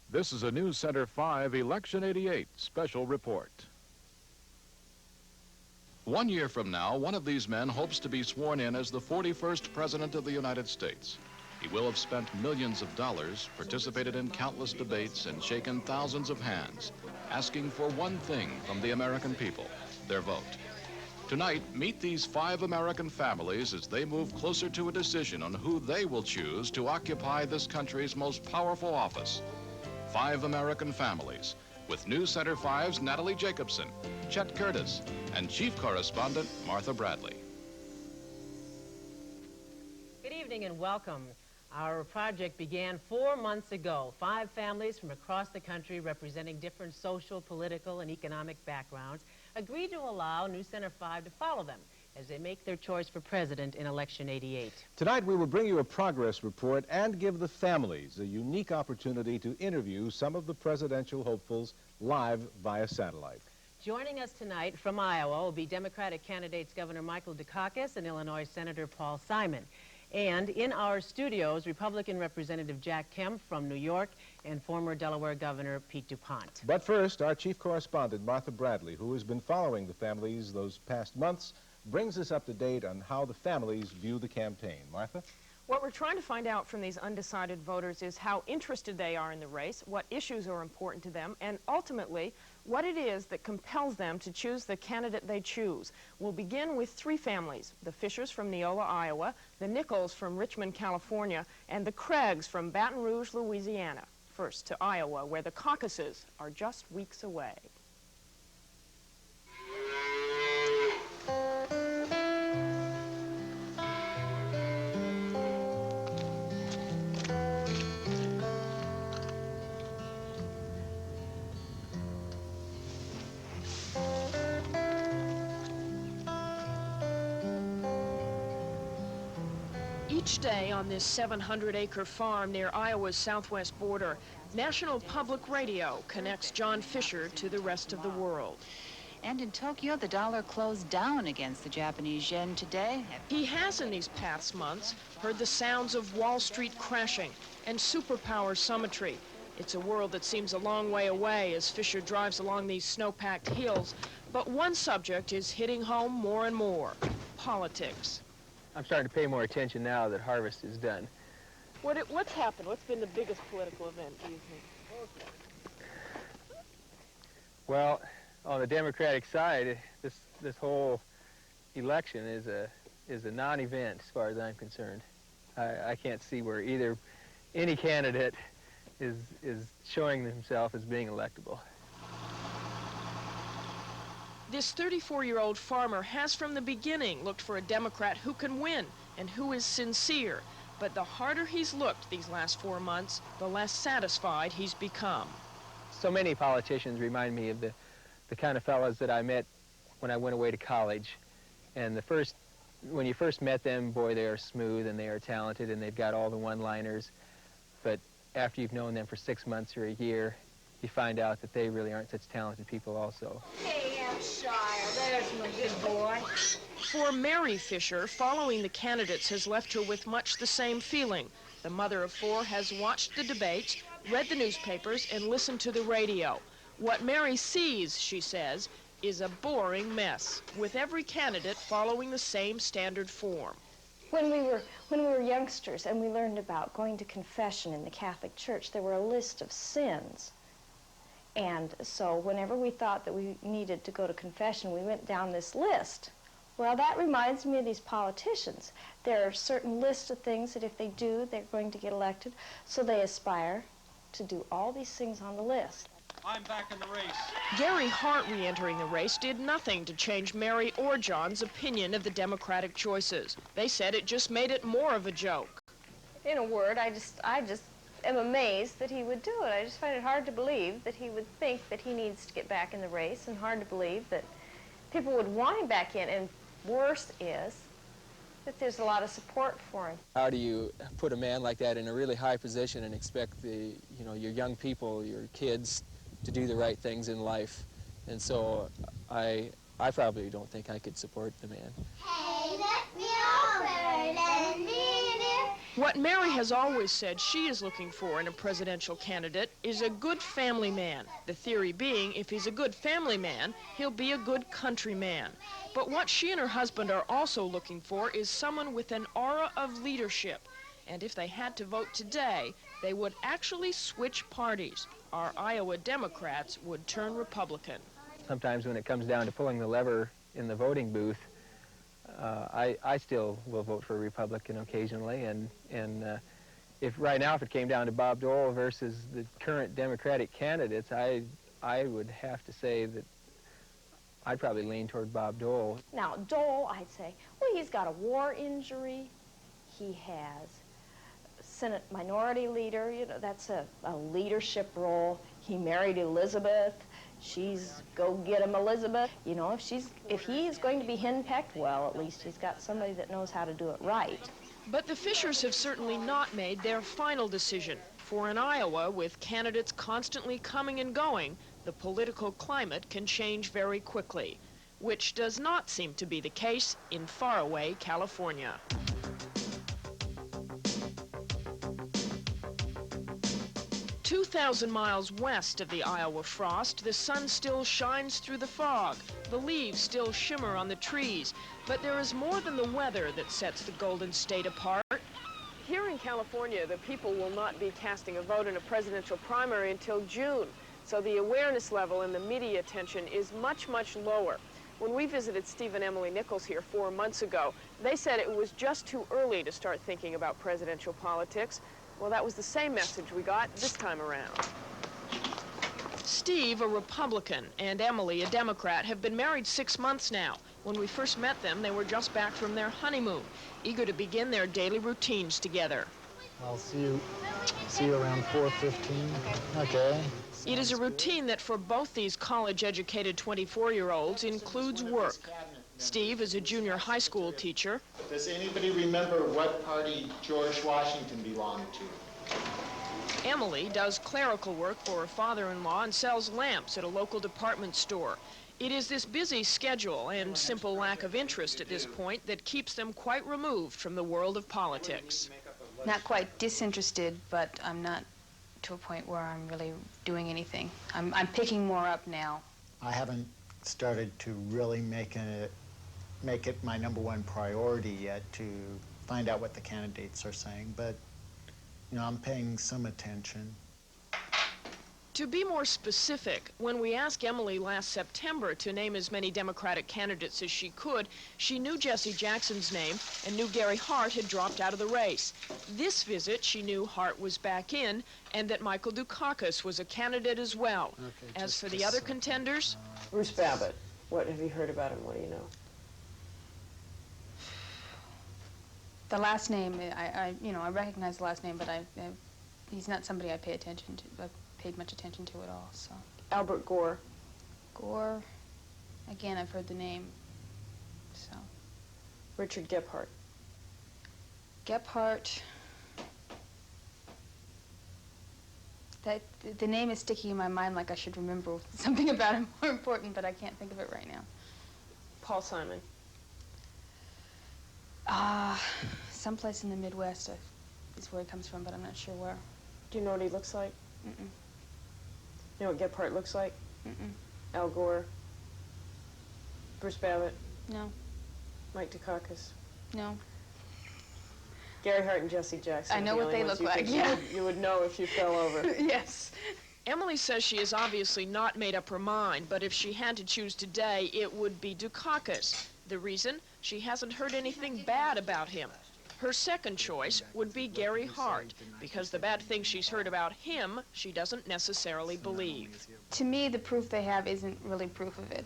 This is a News Center 5 Election 88 special report. 1 year from now, one of these men hopes to be sworn in as the 41st President of the United States. He will have spent millions of dollars, participated in countless debates, and shaken thousands of hands, asking for one thing from the American people, their vote. Tonight, meet these 5 American families as they move closer to a decision on who they will choose to occupy this country's most powerful office. 5 American families, with News Center 5's Natalie Jacobson, Chet Curtis, and Chief Correspondent Martha Bradley. Good evening and welcome. Our project began 4 months ago. 5 families from across the country representing different social, political, and economic backgrounds agreed to allow News Center 5 to follow them as they make their choice for president in Election 88. Tonight we will bring you a progress report and give the families a unique opportunity to interview some of the presidential hopefuls live via satellite. Joining us tonight from Iowa will be Democratic candidates Governor Michael Dukakis and Illinois Senator Paul Simon. And in our studios, Republican Representative Jack Kemp from New York and former Delaware Governor Pete DuPont. But first, our chief correspondent, Martha Bradley, who has been following the families those past months, brings us up to date on how the families view the campaign. Martha? What we're trying to find out from these undecided voters is how interested they are in the race, what issues are important to them, and ultimately, what it is that compels them to choose the candidate they choose. We'll begin with 3 families, the Fishers from Neola, Iowa, the Nichols from Richmond, California, and the Craigs from Baton Rouge, Louisiana. First to Iowa, where the caucuses are just weeks away. Each day on this 700-acre farm near Iowa's southwest border, National Public Radio connects John Fisher to the rest of the world. And in Tokyo, the dollar closed down against the Japanese yen today. He has, in these past months, heard the sounds of Wall Street crashing and superpower symmetry. It's a world that seems a long way away as Fisher drives along these snow-packed hills. But one subject is hitting home more and more: politics. I'm starting to pay more attention now that harvest is done. What's happened? What's been the biggest political event, do you think? Well, on the Democratic side, this whole election is a non-event as far as I'm concerned. I can't see where any candidate is showing himself as being electable. This 34-year-old farmer has from the beginning looked for a Democrat who can win and who is sincere. But the harder he's looked these last 4 months, the less satisfied he's become. So many politicians remind me of the kind of fellows that I met when I went away to college. And when you first met them, boy, they are smooth and they are talented and they've got all the one-liners. But after you've known them for 6 months or a year, you find out that they really aren't such talented people also. Hey, Shire, there's my good boy. For Mary Fisher, following the candidates has left her with much the same feeling. The mother of 4 has watched the debates, read the newspapers, and listened to the radio. What Mary sees, she says, is a boring mess, with every candidate following the same standard form. When we were youngsters and we learned about going to confession in the Catholic Church, there were a list of sins. And so whenever we thought that we needed to go to confession, we went down this list. Well, that reminds me of these politicians. There are certain lists of things that if they do, they're going to get elected. So they aspire to do all these things on the list. I'm back in the race. Gary Hart re-entering the race did nothing to change Mary or John's opinion of the Democratic choices. They said it just made it more of a joke. In a word, I just am amazed that he would do it. I just find it hard to believe that he would think that he needs to get back in the race, and hard to believe that people would want him back in. And worse is that there's a lot of support for him. How do you put a man like that in a really high position and expect your young people, your kids, to do the right things in life? And so I probably don't think I could support the man. Hey, let me over, let me in. What Mary has always said she is looking for in a presidential candidate is a good family man. The theory being, if he's a good family man, he'll be a good countryman. But what she and her husband are also looking for is someone with an aura of leadership. And if they had to vote today, they would actually switch parties. Our Iowa Democrats would turn Republican. Sometimes when it comes down to pulling the lever in the voting booth, I still will vote for a Republican occasionally, and if right now, if it came down to Bob Dole versus the current Democratic candidates, I would have to say that I'd probably lean toward Bob Dole. Now, Dole, I'd say, well, he's got a war injury. He has Senate Minority Leader. You know, that's a leadership role. He married Elizabeth. She's go get him, Elizabeth. You know, if he's going to be henpecked, well, at least he's got somebody that knows how to do it right. But the Fishers have certainly not made their final decision. For in Iowa, with candidates constantly coming and going, the political climate can change very quickly, which does not seem to be the case in faraway California. 2,000 miles west of the Iowa frost, the sun still shines through the fog. The leaves still shimmer on the trees, but there is more than the weather that sets the Golden State apart. Here in California, the people will not be casting a vote in a presidential primary until June, so the awareness level and the media attention is much, much lower. When we visited Steve and Emily Nichols here 4 months ago, they said it was just too early to start thinking about presidential politics. Well, that was the same message we got this time around. Steve, a Republican, and Emily, a Democrat, have been married 6 months now. When we first met them, they were just back from their honeymoon, eager to begin their daily routines together. I'll see you around 4:15. Okay. It is a routine that for both these college-educated 24-year-olds includes work. Steve is a junior high school teacher. Does anybody remember what party George Washington belonged to? Emily does clerical work for her father-in-law and sells lamps at a local department store. It is this busy schedule and simple lack of interest at this point that keeps them quite removed from the world of politics. Not quite disinterested, but I'm not to a point where I'm really doing anything. I'm picking more up now. I haven't started to really make it my #1 priority yet to find out what the candidates are saying, but you know, I'm paying some attention. To be more specific, when we asked Emily last September to name as many Democratic candidates as she could, she knew Jesse Jackson's name and knew Gary Hart had dropped out of the race. This visit, she knew Hart was back in and that Michael Dukakis was a candidate as well. Okay, as for the other contenders... Bruce Babbitt, what have you heard about him? What do you know? The last name, I recognize the last name, but he's not somebody I pay attention to. I've paid much attention to at all. So. Albert Gore. Gore, again, I've heard the name. So. Richard Gephardt. Gephardt. The name is sticking in my mind like I should remember something about him more important, but I can't think of it right now. Paul Simon. Someplace in the Midwest is where he comes from, but I'm not sure where. Do you know what he looks like? Mm-mm. You know what Gephardt looks like? Mm-mm. Al Gore. Bruce Babbitt. No. Mike Dukakis. No. Gary Hart and Jesse Jackson. I know what they look like, yeah. You would know if you fell over. Yes. Emily says she has obviously not made up her mind, but if she had to choose today, it would be Dukakis. The reason? She hasn't heard anything bad about him. Her second choice would be Gary Hart, because the bad things she's heard about him, she doesn't necessarily believe. To me, the proof they have isn't really proof of it.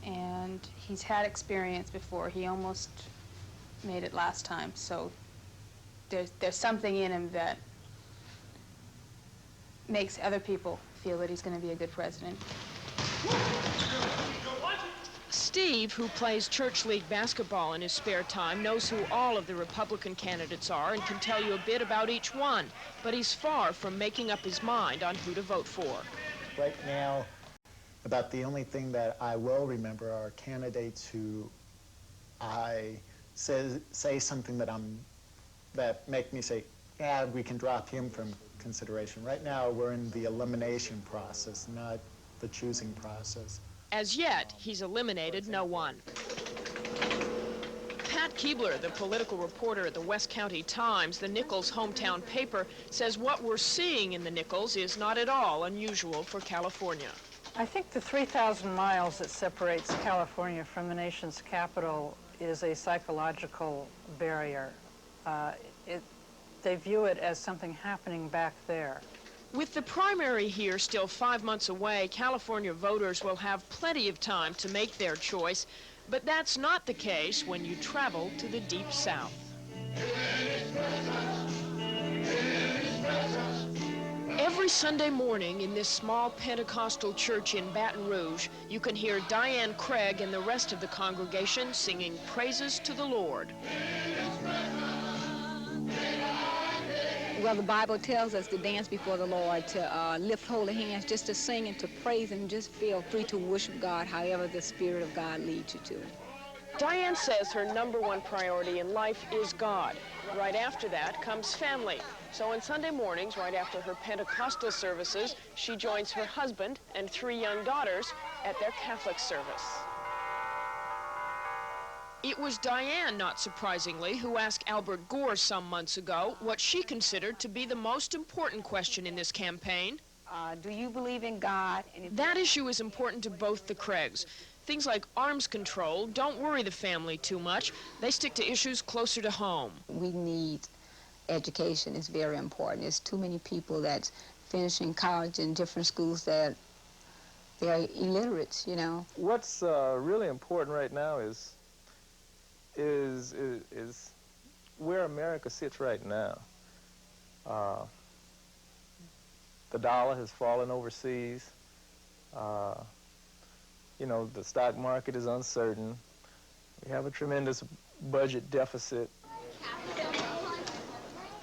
And he's had experience before. He almost made it last time, so there's something in him that makes other people feel that he's going to be a good president. Steve, who plays church league basketball in his spare time, knows who all of the Republican candidates are and can tell you a bit about each one, but he's far from making up his mind on who to vote for. Right now, about the only thing that I will remember are candidates who I say something that I'm that make me say, yeah, we can drop him from consideration. Right now, we're in the elimination process, not the choosing process. As yet, he's eliminated no one. Pat Keebler, the political reporter at the West County Times, the Nichols hometown paper, says what we're seeing in the Nichols is not at all unusual for California. I think the 3,000 miles that separates California from the nation's capital is a psychological barrier. They view it as something happening back there. With the primary here still 5 months away, California voters will have plenty of time to make their choice, but that's not the case when you travel to the Deep South. Every Sunday morning in this small Pentecostal church in Baton Rouge, you can hear Diane Craig and the rest of the congregation singing praises to the Lord. Well, the Bible tells us to dance before the Lord, to lift holy hands, just to sing and to praise and just feel free to worship God however the Spirit of God leads you to. Diane says her #1 priority in life is God. Right after that comes family. So on Sunday mornings, right after her Pentecostal services, she joins her husband and 3 young daughters at their Catholic service. It was Diane, not surprisingly, who asked Albert Gore some months ago what she considered to be the most important question in this campaign. Do you believe in God? That issue is important to both the Craigs. Things like arms control don't worry the family too much. They stick to issues closer to home. We need education. It's very important. There's too many people that's finishing college in different schools that they're illiterates, you know. What's really important right now is where America sits right now. The dollar has fallen overseas. You know, the stock market is uncertain. We have a tremendous budget deficit.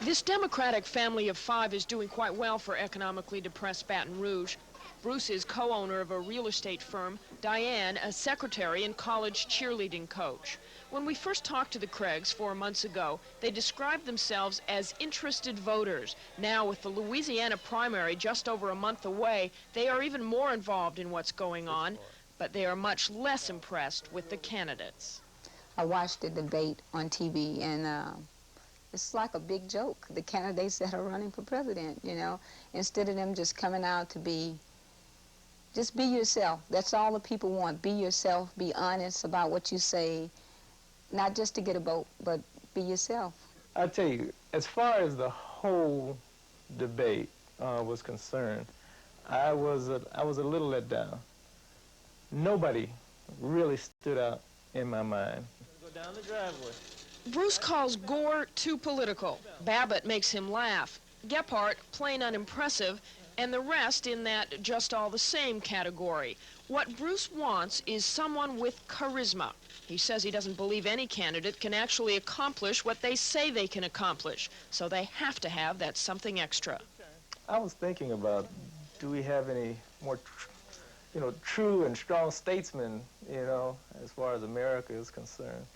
This Democratic family of 5 is doing quite well for economically depressed Baton Rouge. Bruce is co-owner of a real estate firm, Diane, a secretary and college cheerleading coach. When we first talked to the Craigs 4 months ago, they described themselves as interested voters. Now, with the Louisiana primary just over a month away, they are even more involved in what's going on, but they are much less impressed with the candidates. I watched the debate on TV, and it's like a big joke, the candidates that are running for president, you know. Instead of them just coming out to just be yourself. That's all the people want. Be yourself. Be honest about what you say. Not just to get a vote, but be yourself. I tell you, as far as the whole debate was concerned, I was a little let down. Nobody really stood out in my mind. Go down the driveway. Bruce calls Gore too political. Babbitt makes him laugh. Gephardt plain unimpressive, and the rest in that just all the same category. What Bruce wants is someone with charisma. He says he doesn't believe any candidate can actually accomplish what they say they can accomplish, so they have to have that something extra. I was thinking about, do we have any more, true and strong statesmen, as far as America is concerned?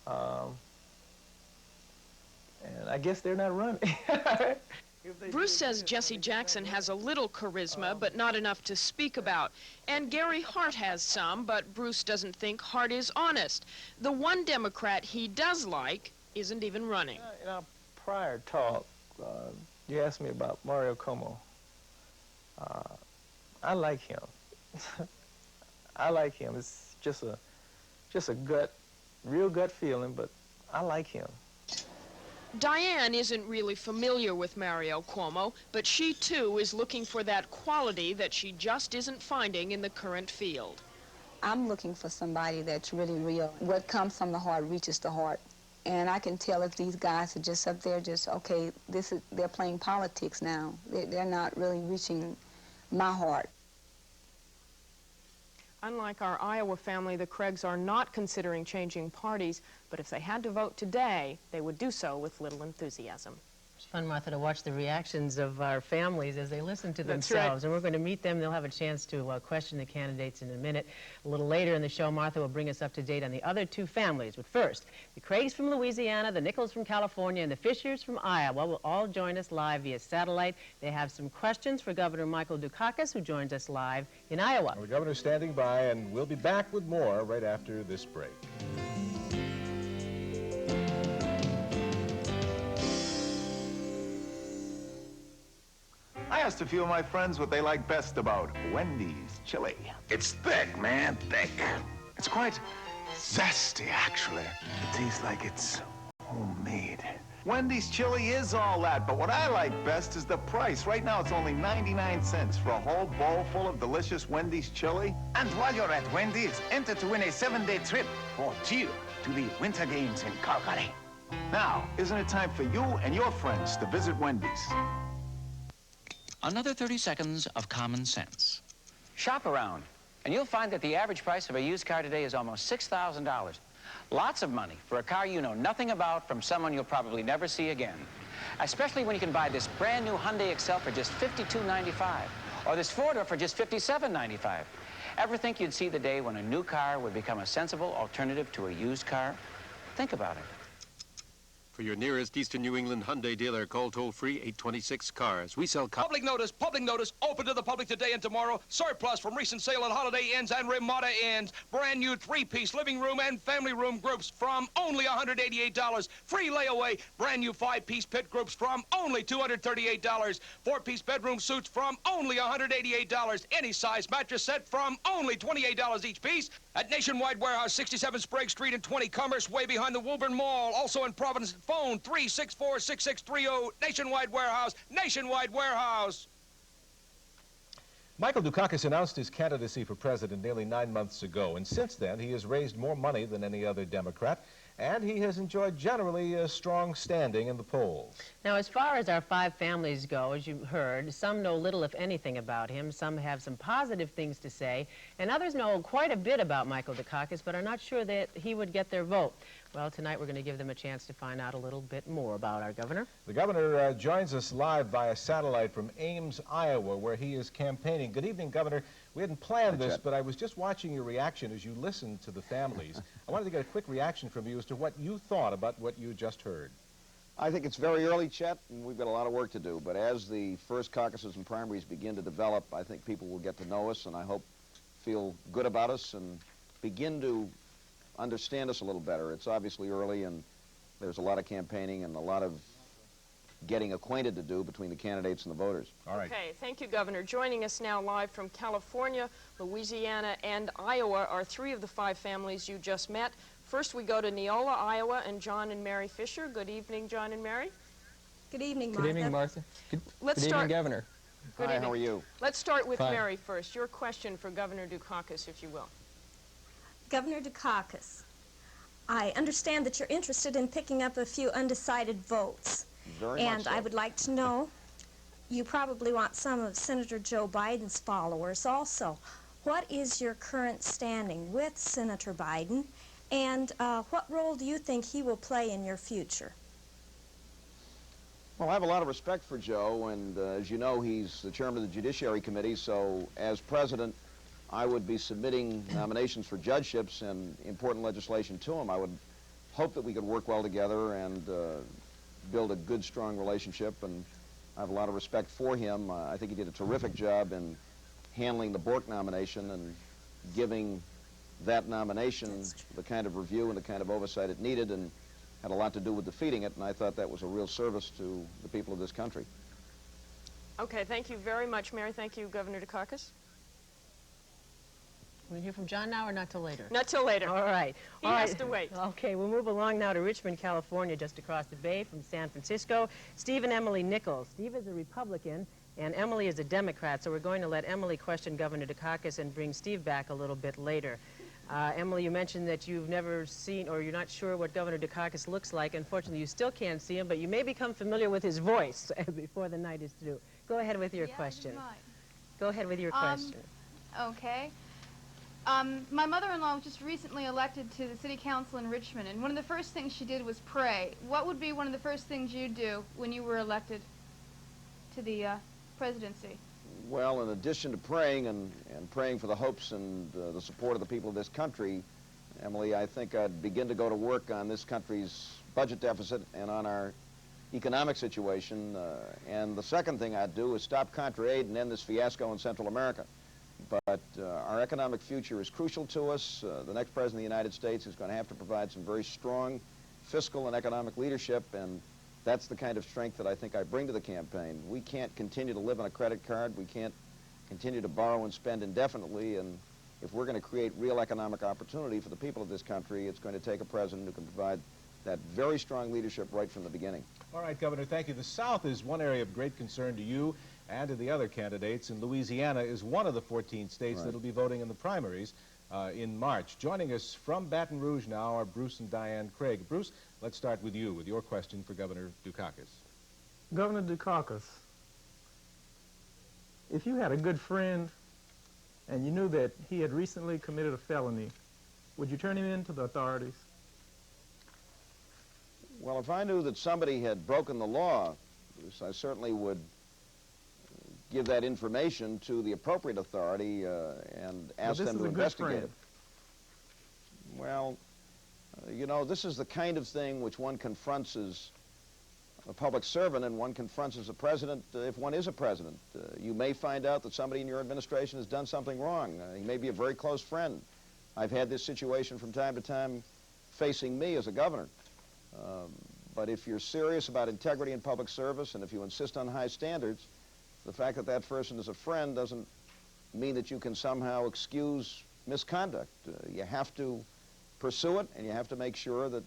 And I guess they're not running. Bruce says Jesse Jackson has a little charisma, but not enough to speak about. And Gary Hart has some, but Bruce doesn't think Hart is honest. The one Democrat he does like isn't even running. In our prior talk, you asked me about Mario Cuomo. I like him. I like him. It's just a real gut feeling, but I like him. Diane isn't really familiar with Mario Cuomo, but she too is looking for that quality that she just isn't finding in the current field. I'm looking for somebody that's really real. What comes from the heart reaches the heart. And I can tell if these guys are just up there okay, they're playing politics now. They're not really reaching my heart. Unlike our Iowa family, the Craigs are not considering changing parties, but if they had to vote today, they would do so with little enthusiasm. It's fun, Martha, to watch the reactions of our families as they listen to That's themselves. right. And we're going to meet them. They'll have a chance to question the candidates in a minute. A little later in the show, Martha will bring us up to date on the other two families. But first, the Craigs from Louisiana, the Nichols from California, and the Fishers from Iowa will all join us live via satellite. They have some questions for Governor Michael Dukakis, who joins us live in Iowa. The governor's standing by, and we'll be back with more right after this break. I asked a few of my friends what they like best about Wendy's chili. It's thick, man, thick. It's quite zesty, actually. It tastes like it's homemade. Wendy's chili is all that, but what I like best is the price. Right now, it's only 99 cents for a whole bowl full of delicious Wendy's chili. And while you're at Wendy's, enter to win a 7-day trip for 2 to the Winter Games in Calgary. Now, isn't it time for you and your friends to visit Wendy's? Another 30 seconds of common sense. Shop around, and you'll find that the average price of a used car today is almost $6,000. Lots of money for a car you know nothing about from someone you'll probably never see again. Especially when you can buy this brand new Hyundai Excel for just $52.95, or this four-door for just $57.95. Ever think you'd see the day when a new car would become a sensible alternative to a used car? Think about it. For your nearest Eastern New England Hyundai dealer, call toll-free 826-CARS. We sell cars. Public notice, open to the public today and tomorrow. Surplus from recent sale at Holiday Inns and Ramada Inns. Brand new 3-piece living room and family room groups from only $188. Free layaway. Brand new 5-piece pit groups from only $238. 4-piece bedroom suits from only $188. Any size mattress set from only $28 each piece. At Nationwide Warehouse, 67 Sprague Street and 20 Commerce, way behind the Woburn Mall. Also in Providence. Phone 364-6630. Nationwide Warehouse. Nationwide Warehouse. Michael Dukakis announced his candidacy for president nearly 9 months ago, and since then he has raised more money than any other Democrat, and he has enjoyed generally a strong standing in the polls. Now, as far as our 5 families go, as you heard, some know little, if anything, about him. Some have some positive things to say, and others know quite a bit about Michael Dukakis, but are not sure that he would get their vote. Well, tonight we're going to give them a chance to find out a little bit more about our governor. The governor joins us live via satellite from Ames, Iowa, where he is campaigning. Good evening, Governor. We hadn't planned this, but I was just watching your reaction as you listened to the families. I wanted to get a quick reaction from you as to what you thought about what you just heard. I think it's very early, Chet, and we've got a lot of work to do. But as the first caucuses and primaries begin to develop, I think people will get to know us, and I hope feel good about us and begin to understand us a little better. It's obviously early, and there's a lot of campaigning and a lot of getting acquainted to do between the candidates and the voters. All right. Okay, thank you, Governor. Joining us now live from California, Louisiana, and Iowa are 3 of the 5 families you just met. First, we go to Neola, Iowa, and John and Mary Fisher. Good evening, John and Mary. Good evening, Martha. Good evening, Martha. Good evening, Governor. Good Hi, evening. how are you? Let's start with Fine. Mary first. Your question for Governor Dukakis, if you will. Governor Dukakis, I understand that you're interested in picking up a few undecided votes. Very much And so. I would like to know, you probably want some of Senator Joe Biden's followers also. What is your current standing with Senator Biden, and what role do you think he will play in your future? Well, I have a lot of respect for Joe, and as you know, he's the chairman of the Judiciary Committee, so as president, I would be submitting nominations for judgeships and important legislation to him. I would hope that we could work well together and build a good, strong relationship, and I have a lot of respect for him. I think he did a terrific job in handling the Bork nomination and giving that nomination the kind of review and the kind of oversight it needed, and had a lot to do with defeating it, and I thought that was a real service to the people of this country. Okay, thank you very much, Mary. Thank you, Governor Dukakis. We'll hear from John now or not till later? Not till later. All right. He All has right. to wait. Okay, we'll move along now to Richmond, California, just across the bay from San Francisco. Steve and Emily Nichols. Steve is a Republican, and Emily is a Democrat, so we're going to let Emily question Governor Dukakis and bring Steve back a little bit later. Emily, you mentioned that you've never seen, or you're not sure what Governor Dukakis looks like. Unfortunately, you still can't see him, but you may become familiar with his voice before the night is through. Go ahead with your question. You might. Go ahead with your question. Okay. My mother-in-law was just recently elected to the city council in Richmond, and one of the first things she did was pray. What would be one of the first things you'd do when you were elected to the presidency? Well, in addition to praying and praying for the hopes and the support of the people of this country, Emily, I think I'd begin to go to work on this country's budget deficit and on our economic situation. And the second thing I'd do is stop contra aid and end this fiasco in Central America. But our economic future is crucial to us. The next president of the United States is going to have to provide some very strong fiscal and economic leadership, and that's the kind of strength that I think I bring to the campaign. We can't continue to live on a credit card. We can't continue to borrow and spend indefinitely, and if we're going to create real economic opportunity for the people of this country, it's going to take a president who can provide that very strong leadership right from the beginning. All right, Governor, thank you. The South is one area of great concern to you and to the other candidates, and Louisiana is one of the 14 states that will be voting in the primaries in March. Joining us from Baton Rouge now are Bruce and Diane Craig. Bruce, let's start with you, with your question for Governor Dukakis. Governor Dukakis, if you had a good friend and you knew that he had recently committed a felony, would you turn him in to the authorities? Well, if I knew that somebody had broken the law, I certainly would give that information to the appropriate authority and ask them to investigate it. Well, you know, this is the kind of thing which one confronts as a public servant and one confronts as a president if one is a president. You may find out that somebody in your administration has done something wrong. He may be a very close friend. I've had this situation from time to time facing me as a governor. But if you're serious about integrity in public service and if you insist on high standards, the fact that that person is a friend doesn't mean that you can somehow excuse misconduct. You have to pursue it, and you have to make sure that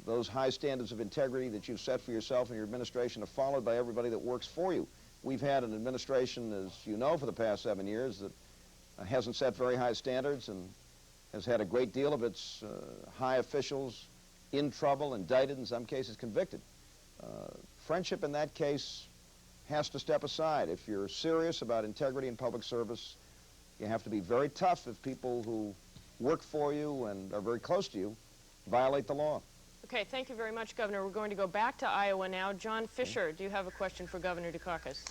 those high standards of integrity that you've set for yourself and your administration are followed by everybody that works for you. We've had an administration, as you know, for the past 7 years that hasn't set very high standards and has had a great deal of its high officials in trouble, indicted, in some cases convicted. Friendship in that case has to step aside. If you're serious about integrity in public service, you have to be very tough if people who work for you and are very close to you violate the law. Okay, thank you very much, Governor. We're going to go back to Iowa now. John Fisher, do you have a question for Governor Dukakis?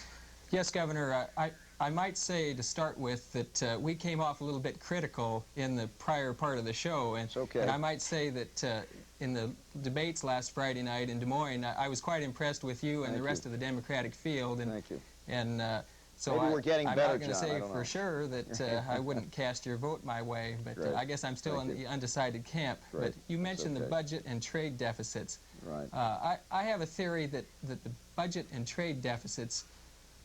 Yes, Governor. I might say to start with that we came off a little bit critical in the prior part of the show. And, and I might say that in the debates last Friday night in Des Moines, I was quite impressed with you and the rest of the Democratic field. And, Thank you. And so maybe we're getting better, I'm not going to say for sure that I wouldn't cast your vote my way, but I guess I'm still in the undecided camp. But you mentioned the budget and trade deficits. Right. I have a theory that the budget and trade deficits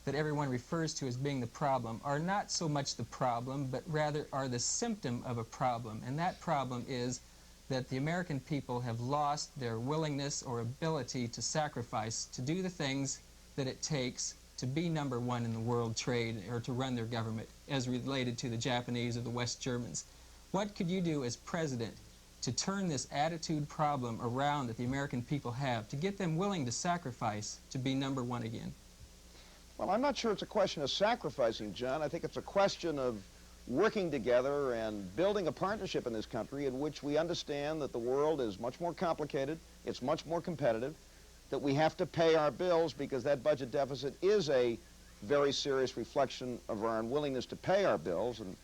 that everyone refers to as being the problem are not so much the problem, but rather are the symptom of a problem. And that problem is that the American people have lost their willingness or ability to sacrifice, to do the things that it takes to be #1 in the world trade or to run their government, as related to the Japanese or the West Germans. What could you do as president to turn this attitude problem around that the American people have, to get them willing to sacrifice to be #1 again? Well, I'm not sure it's a question of sacrificing, John. I think it's a question of working together and building a partnership in this country in which we understand that the world is much more complicated, it's much more competitive, that we have to pay our bills because that budget deficit is a very serious reflection of our unwillingness to pay our bills, and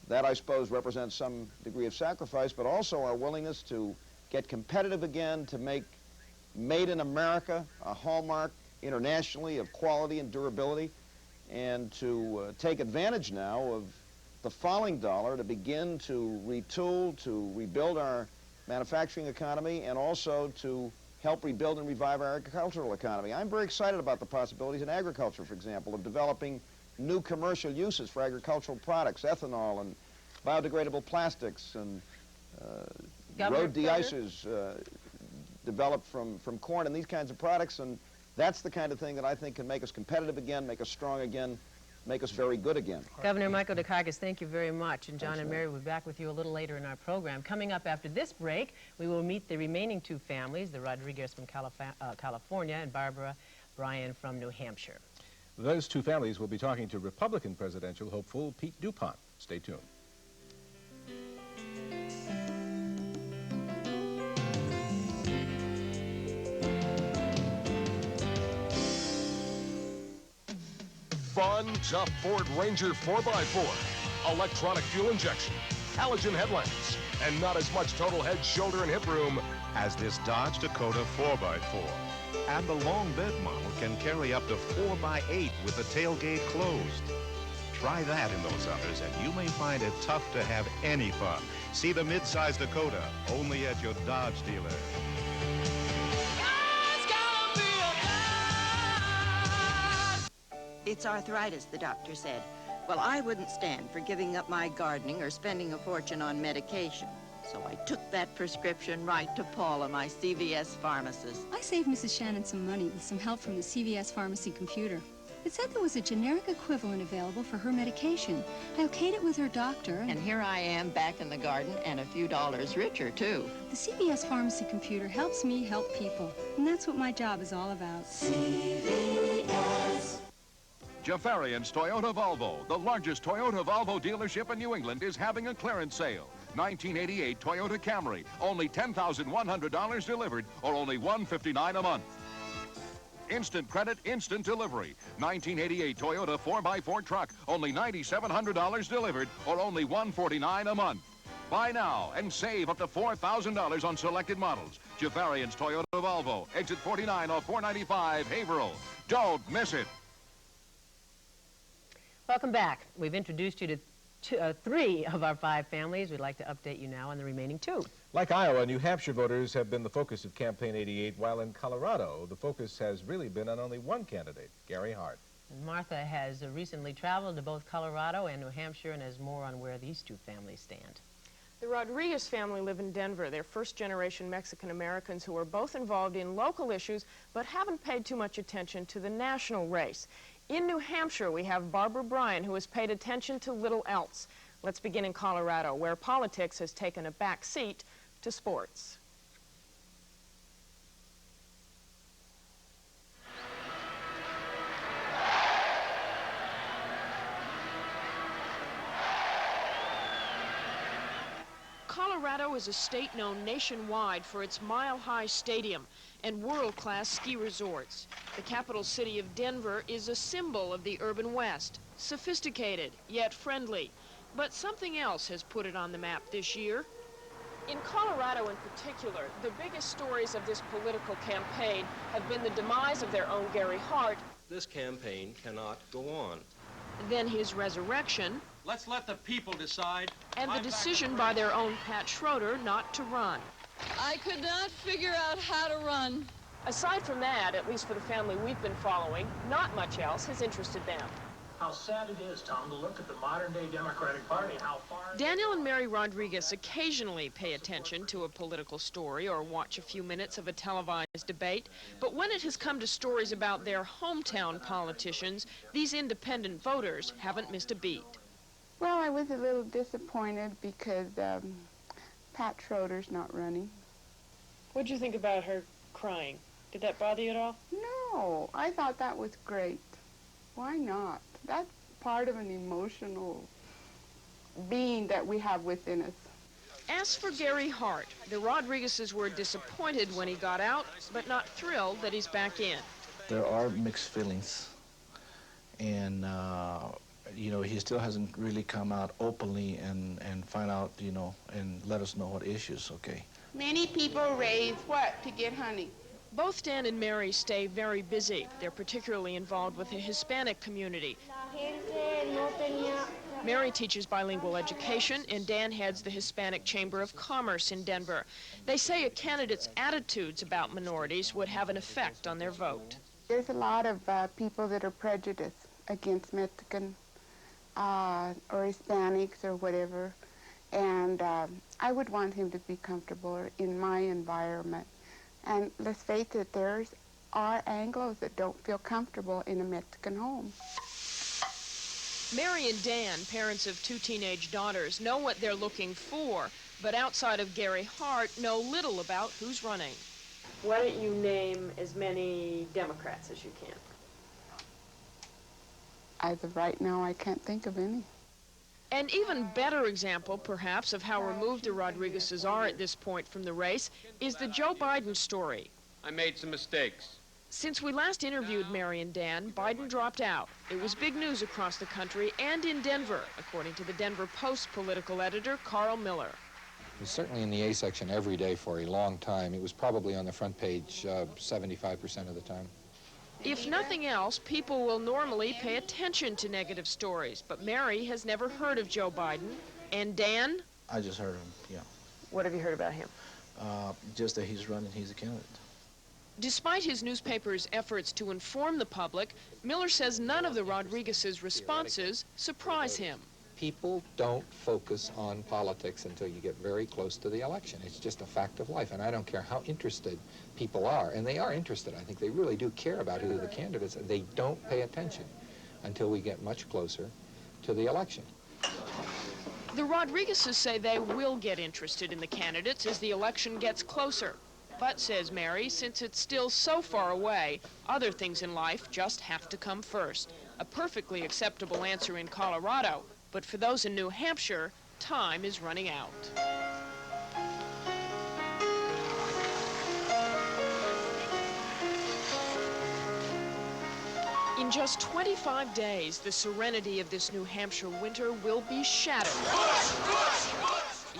that, I suppose, represents some degree of sacrifice, but also our willingness to get competitive again, to make Made in America a hallmark internationally of quality and durability, and to take advantage now of the falling dollar to begin to retool, to rebuild our manufacturing economy, and also to help rebuild and revive our agricultural economy. I'm very excited about the possibilities in agriculture, for example, of developing new commercial uses for agricultural products, ethanol and biodegradable plastics and road de-icers developed from corn and these kinds of products. And that's the kind of thing that I think can make us competitive again, make us strong again, make us very good again. Governor Michael Dukakis, thank you very much. And John and Mary will be back with you a little later in our program. Coming up after this break, we will meet the remaining 2 families, the Rodriguez from California and Barbara Bryan from New Hampshire. Those 2 families will be talking to Republican presidential hopeful Pete DuPont. Stay tuned. Tons of Ford Ranger 4x4, electronic fuel injection, halogen headlamps, and not as much total head, shoulder, and hip room as this Dodge Dakota 4x4. And the long bed model can carry up to 4x8 with the tailgate closed. Try that in those others, and you may find it tough to have any fun. See the mid-size Dakota, only at your Dodge dealer. It's arthritis, the doctor said. Well, I wouldn't stand for giving up my gardening or spending a fortune on medication. So I took that prescription right to Paula, my CVS pharmacist. I saved Mrs. Shannon some money with some help from the CVS pharmacy computer. It said there was a generic equivalent available for her medication. I okayed it with her doctor, And here I am back in the garden and a few dollars richer, too. The CVS pharmacy computer helps me help people. And that's what my job is all about. CVS. Jafarian's Toyota Volvo, the largest Toyota Volvo dealership in New England, is having a clearance sale. 1988 Toyota Camry, only $10,100 delivered, or only $159 a month. Instant credit, instant delivery. 1988 Toyota 4x4 truck, only $9,700 delivered, or only $149 a month. Buy now and save up to $4,000 on selected models. Jafarian's Toyota Volvo, exit 49 off 495 Haverhill. Don't miss it. Welcome back. We've introduced you to 3 of our 5 families. We'd like to update you now on the remaining 2. Like Iowa, New Hampshire voters have been the focus of Campaign 88, while in Colorado, the focus has really been on only one candidate, Gary Hart. And Martha has recently traveled to both Colorado and New Hampshire and has more on where these 2 families stand. The Rodriguez family live in Denver. They're first-generation Mexican-Americans who are both involved in local issues but haven't paid too much attention to the national race. In New Hampshire, we have Barbara Bryan, who has paid attention to little else. Let's begin in Colorado, where politics has taken a back seat to sports. Colorado is a state known nationwide for its mile-high stadium and world-class ski resorts. The capital city of Denver is a symbol of the urban West, sophisticated yet friendly. But something else has put it on the map this year. In Colorado in particular, the biggest stories of this political campaign have been the demise of their own Gary Hart. This campaign cannot go on. Then his resurrection. Let's let the people decide. And the decision by their own Pat Schroeder not to run. I could not figure out how to run. Aside from that, at least for the family we've been following, not much else has interested them. How sad it is, Tom, to look at the modern-day Democratic Party and how far... Daniel and Mary Rodriguez occasionally pay attention to a political story or watch a few minutes of a televised debate, but when it has come to stories about their hometown politicians, these independent voters haven't missed a beat. Well, I was a little disappointed because Pat Schroeder's not running. What'd you think about her crying? Did that bother you at all? No, I thought that was great. Why not? That's part of an emotional being that we have within us. As for Gary Hart, the Rodriguezes were disappointed when he got out, but not thrilled that he's back in. There are mixed feelings, and you know, he still hasn't really come out openly and find out, you know, and let us know what issues, okay? Many people raise what to get honey? Both Dan and Mary stay very busy. They're particularly involved with the Hispanic community. Mary teaches bilingual education, and Dan heads the Hispanic Chamber of Commerce in Denver. They say a candidate's attitudes about minorities would have an effect on their vote. There's a lot of people that are prejudiced against Mexican or Hispanics or whatever, and I would want him to be comfortable in my environment. And let's face it, there are Anglos that don't feel comfortable in a Mexican home. Mary and Dan, parents of 2 teenage daughters, know what they're looking for, but outside of Gary Hart, know little about who's running. Why don't you name as many Democrats as you can? As of right now, I can't think of any. An even better example, perhaps, of how removed the Rodriguezes are at this point from the race is the Joe Biden story. I made some mistakes. Since we last interviewed Mary and Dan, Biden dropped out. It was big news across the country and in Denver, according to the Denver Post political editor, Carl Miller. It was certainly in the A section every day for a long time. It was probably on the front page 75% of the time. If nothing else, people will normally pay attention to negative stories, but Mary has never heard of Joe Biden. And Dan? I just heard of him, yeah. What have you heard about him? Just that he's running, he's a candidate. Despite his newspaper's efforts to inform the public, Miller says none of the Rodriguez's responses surprise him. People don't focus on politics until you get very close to the election. It's just a fact of life, and I don't care how interested people are, and they are interested. I think they really do care about who the candidates are. They don't pay attention until we get much closer to the election. The Rodriguez's say they will get interested in the candidates as the election gets closer. But, says Mary, since it's still so far away, other things in life just have to come first. A perfectly acceptable answer in Colorado, but for those in New Hampshire, time is running out. In just 25 days, the serenity of this New Hampshire winter will be shattered.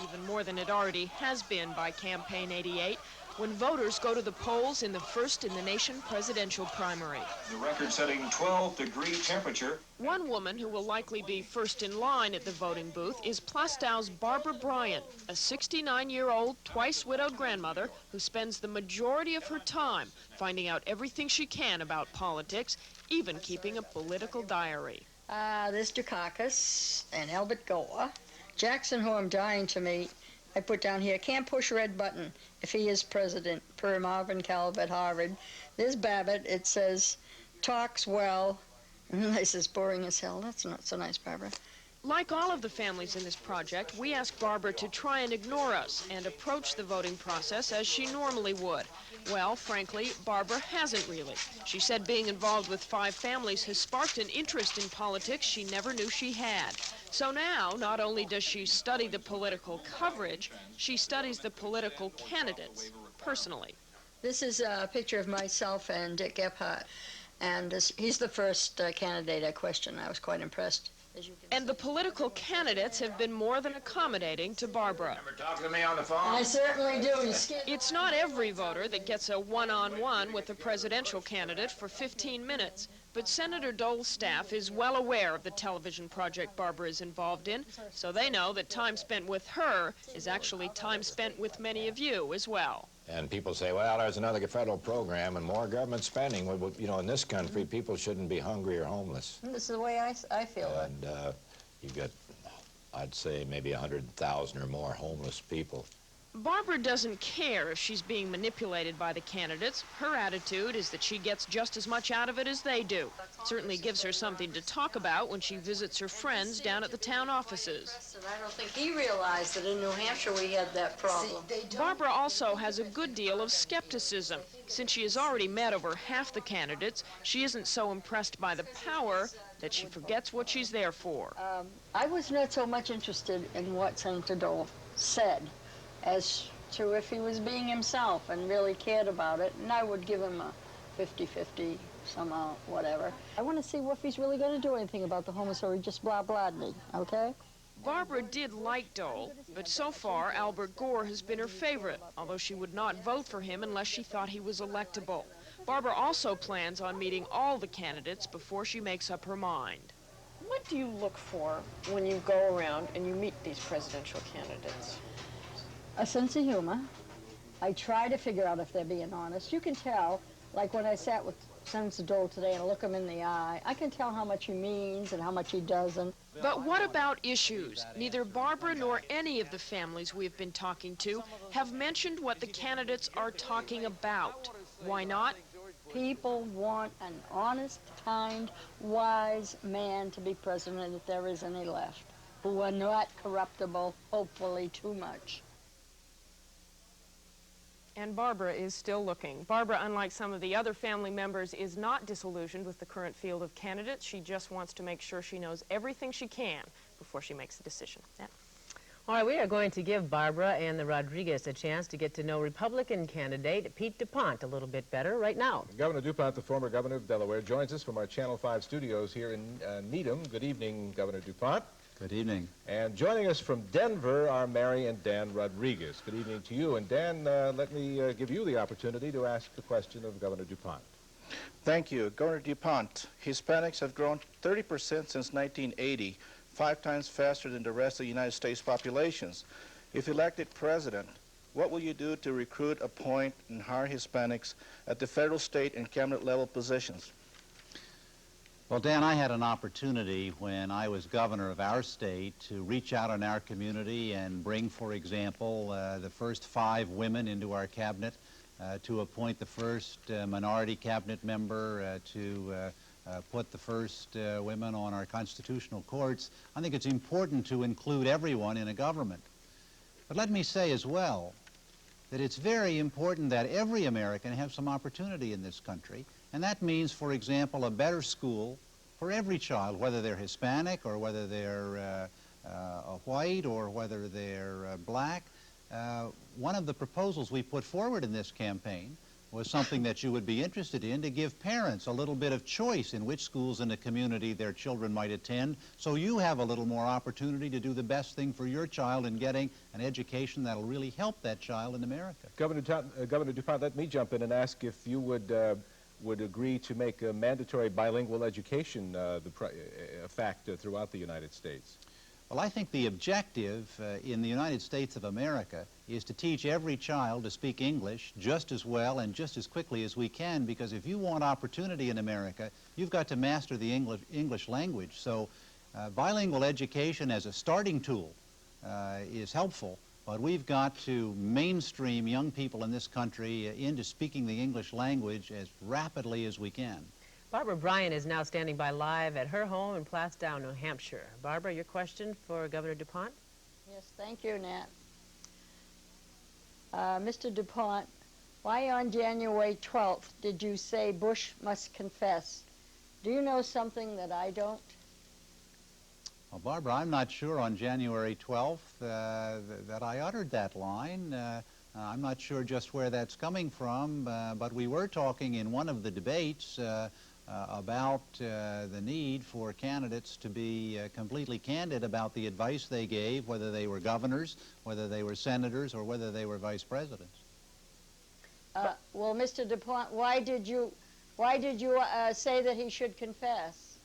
Even more than it already has been by Campaign 88, when voters go to the polls in the first-in-the-nation presidential primary. The record-setting 12-degree temperature. One woman who will likely be first in line at the voting booth is Plastow's Barbara Bryant, a 69-year-old, twice-widowed grandmother who spends the majority of her time finding out everything she can about politics, even keeping a political diary. There's Dukakis and Albert Gore. Jackson, who I'm dying to meet, I put down here, can't push red button if he is president, per Marvin Calvert, Harvard. There's Babbitt, it says, talks well. And then I says, boring as hell. That's not so nice, Barbara. Like all of the families in this project, we asked Barbara to try and ignore us and approach the voting process as she normally would. Well, frankly, Barbara hasn't really. She said being involved with 5 families has sparked an interest in politics she never knew she had. So now, not only does she study the political coverage, she studies the political candidates, personally. This is a picture of myself and Dick Gephardt, and he's the first candidate I questioned. I was quite impressed. And the political candidates have been more than accommodating to Barbara. Remember talking to me on the phone? I certainly do. It's not every voter that gets a one-on-one with the presidential candidate for 15 minutes. But Senator Dole's staff is well aware of the television project Barbara is involved in, so they know that time spent with her is actually time spent with many of you as well. And people say, well, there's another federal program and more government spending. Well, you know, in this country, people shouldn't be hungry or homeless. This is the way I feel. And you've got, I'd say, maybe 100,000 or more homeless people. Barbara doesn't care if she's being manipulated by the candidates. Her attitude is that she gets just as much out of it as they do. It certainly gives her something to talk about when she visits her friends down at the town offices. I don't think he realized that in New Hampshire we had that problem. Barbara also has a good deal of skepticism. Since she has already met over half the candidates, she isn't so impressed by the power that she forgets what she's there for. I was not so much interested in what Senator Dole said as to if he was being himself and really cared about it, and I would give him a 50-50 somehow, whatever. I want to see if he's really going to do anything about the homeless or he just blah-blahed me, okay? Barbara did like Dole, but so far Albert Gore has been her favorite, although she would not vote for him unless she thought he was electable. Barbara also plans on meeting all the candidates before she makes up her mind. What do you look for when you go around and you meet these presidential candidates? A sense of humor. I try to figure out if they're being honest. You can tell, like when I sat with Senator Dole today and look him in the eye, I can tell how much he means and how much he doesn't. But what about issues? Neither Barbara nor any of the families we've been talking to have mentioned what the candidates are talking about. Why not? People want an honest, kind, wise man to be president if there is any left, who are not corruptible, hopefully too much. And Barbara is still looking. Barbara, unlike some of the other family members, is not disillusioned with the current field of candidates. She just wants to make sure she knows everything she can before she makes a decision. Yeah. All right, we are going to give Barbara and the Rodriguez a chance to get to know Republican candidate Pete DuPont a little bit better right now. Governor DuPont, the former governor of Delaware, joins us from our Channel 5 studios here in Needham. Good evening, Governor DuPont. Good evening. And joining us from Denver are Mary and Dan Rodriguez. Good evening to you. And Dan, let me give you the opportunity to ask the question of Governor DuPont. Thank you. Governor DuPont, Hispanics have grown 30% since 1980, 5 times faster than the rest of the United States populations. If elected president, what will you do to recruit, appoint, and hire Hispanics at the federal, state, and cabinet level positions? Well, Dan, I had an opportunity when I was governor of our state to reach out in our community and bring, for example, the first 5 women into our cabinet, to appoint the first minority cabinet member, to put the first women on our constitutional courts. I think it's important to include everyone in a government. But let me say as well that it's very important that every American have some opportunity in this country. And that means, for example, a better school for every child, whether they're Hispanic or whether they're white or whether they're black. One of the proposals we put forward in this campaign was something that you would be interested in, to give parents a little bit of choice in which schools in the community their children might attend, so you have a little more opportunity to do the best thing for your child in getting an education that'll really help that child in America. Governor DuPont, let me jump in and ask if you would agree to make a mandatory bilingual education a fact throughout the United States. Well, I think the objective in the United States of America is to teach every child to speak English just as well and just as quickly as we can, because if you want opportunity in America, you've got to master the English language. So bilingual education as a starting tool is helpful, but we've got to mainstream young people in this country into speaking the English language as rapidly as we can. Barbara Bryan is now standing by live at her home in Plastow, New Hampshire. Barbara, your question for Governor DuPont? Yes, thank you, Nat. Mr. DuPont, why on January 12th did you say Bush must confess? Do you know something that I don't? Well, Barbara, I'm not sure on January 12th that I uttered that line. I'm not sure just where that's coming from, but we were talking in one of the debates about the need for candidates to be completely candid about the advice they gave, whether they were governors, whether they were senators, or whether they were vice presidents. Well, Mr. DuPont, why did you say that he should confess?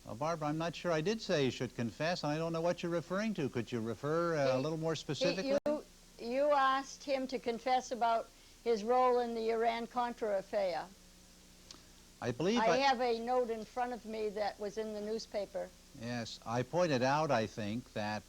Well, Barbara, I'm not sure I did say he should confess, and I don't know what you're referring to. Could you refer a little more specifically? You asked him to confess about his role in the Iran-Contra affair. I believe I have a note in front of me that was in the newspaper. Yes, I pointed out, I think, that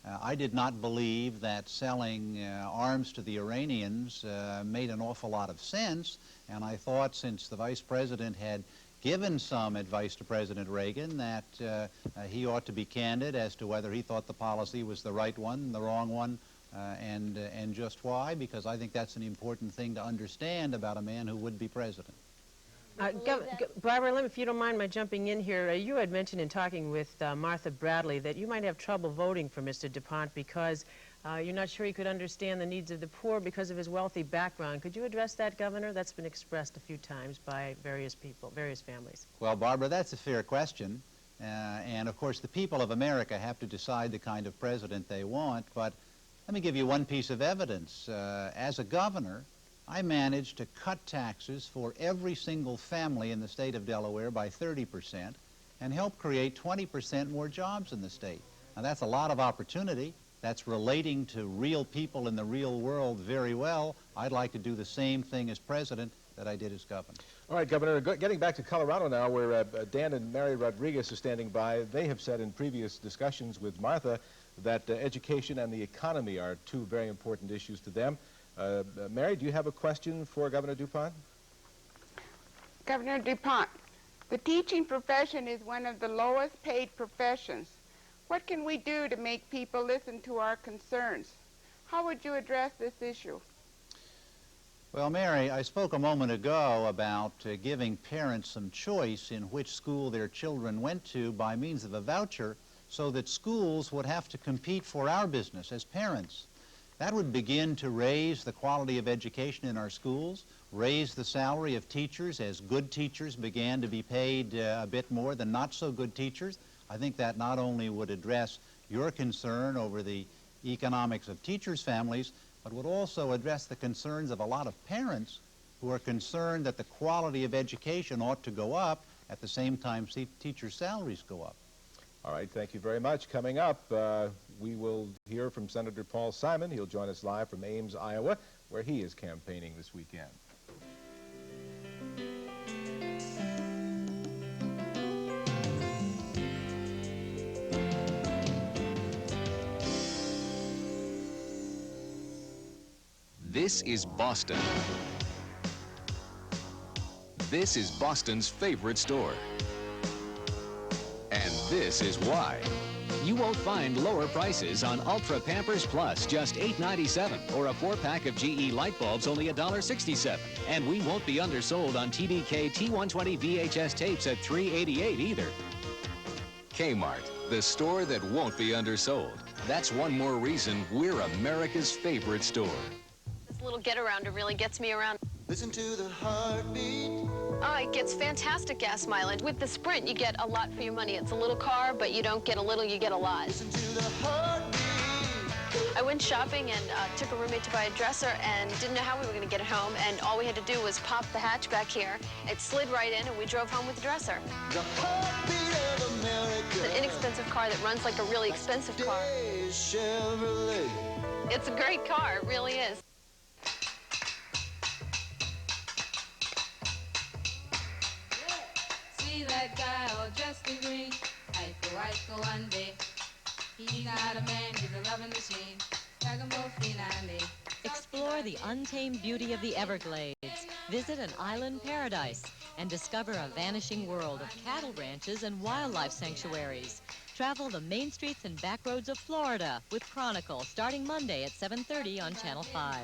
I did not believe that selling arms to the Iranians made an awful lot of sense, and I thought since the vice president had given some advice to President Reagan that he ought to be candid as to whether he thought the policy was the right one, the wrong one, and just why, because I think that's an important thing to understand about a man who would be president. Barbara, if you don't mind my jumping in here, you had mentioned in talking with Martha Bradley that you might have trouble voting for Mr. DuPont because you're not sure he could understand the needs of the poor because of his wealthy background. Could you address that, Governor? That's been expressed a few times by various people, various families. Well, Barbara, that's a fair question. And, of course, the people of America have to decide the kind of president they want. But let me give you one piece of evidence. As a governor, I managed to cut taxes for every single family in the state of Delaware by 30% and help create 20% more jobs in the state. Now, that's a lot of opportunity. That's relating to real people in the real world very well. I'd like to do the same thing as president that I did as governor. All right, Governor, getting back to Colorado now, where Dan and Mary Rodriguez are standing by, they have said in previous discussions with Martha that education and the economy are 2 very important issues to them. Mary, do you have a question for Governor DuPont? Governor DuPont, the teaching profession is one of the lowest paid professions. What can we do to make people listen to our concerns? How would you address this issue? Well, Mary, I spoke a moment ago about giving parents some choice in which school their children went to by means of a voucher. so that schools would have to compete for our business as parents. That would begin to raise the quality of education in our schools, raise the salary of teachers as good teachers began to be paid a bit more than not so good teachers. I think that not only would address your concern over the economics of teachers' families, but would also address the concerns of a lot of parents who are concerned that the quality of education ought to go up at the same time teachers' salaries go up. All right, thank you very much. Coming up, we will hear from Senator Paul Simon. He'll join us live from Ames, Iowa, where he is campaigning this weekend. This is Boston. This is Boston's favorite store. And this is why. You won't find lower prices on Ultra Pampers Plus, just $8.97, or a 4-pack of GE light bulbs, only $1.67. And we won't be undersold on TDK T120 VHS tapes at $3.88 either. Kmart, the store that won't be undersold. That's one more reason we're America's favorite store. This little get-arounder really gets me around. Listen to the heartbeat. Oh, it gets fantastic gas mileage. With the Sprint, you get a lot for your money. It's a little car, but you don't get a little, you get a lot. Listen to the heartbeat. I went shopping and took a roommate to buy a dresser and didn't know how we were going to get it home, and all we had to do was pop the hatch back here. It slid right in, and we drove home with the dresser. The heartbeat of America. It's an inexpensive car that runs like a really expensive car. Chevrolet. It's a great car, it really is. See that guy all dressed in green, Iko one day. He got a man, he's a loving machine. Explore the untamed beauty of the Everglades. Visit an island paradise and discover a vanishing world of cattle ranches and wildlife sanctuaries. Travel the main streets and back roads of Florida with Chronicle starting Monday at 7:30 on Channel 5.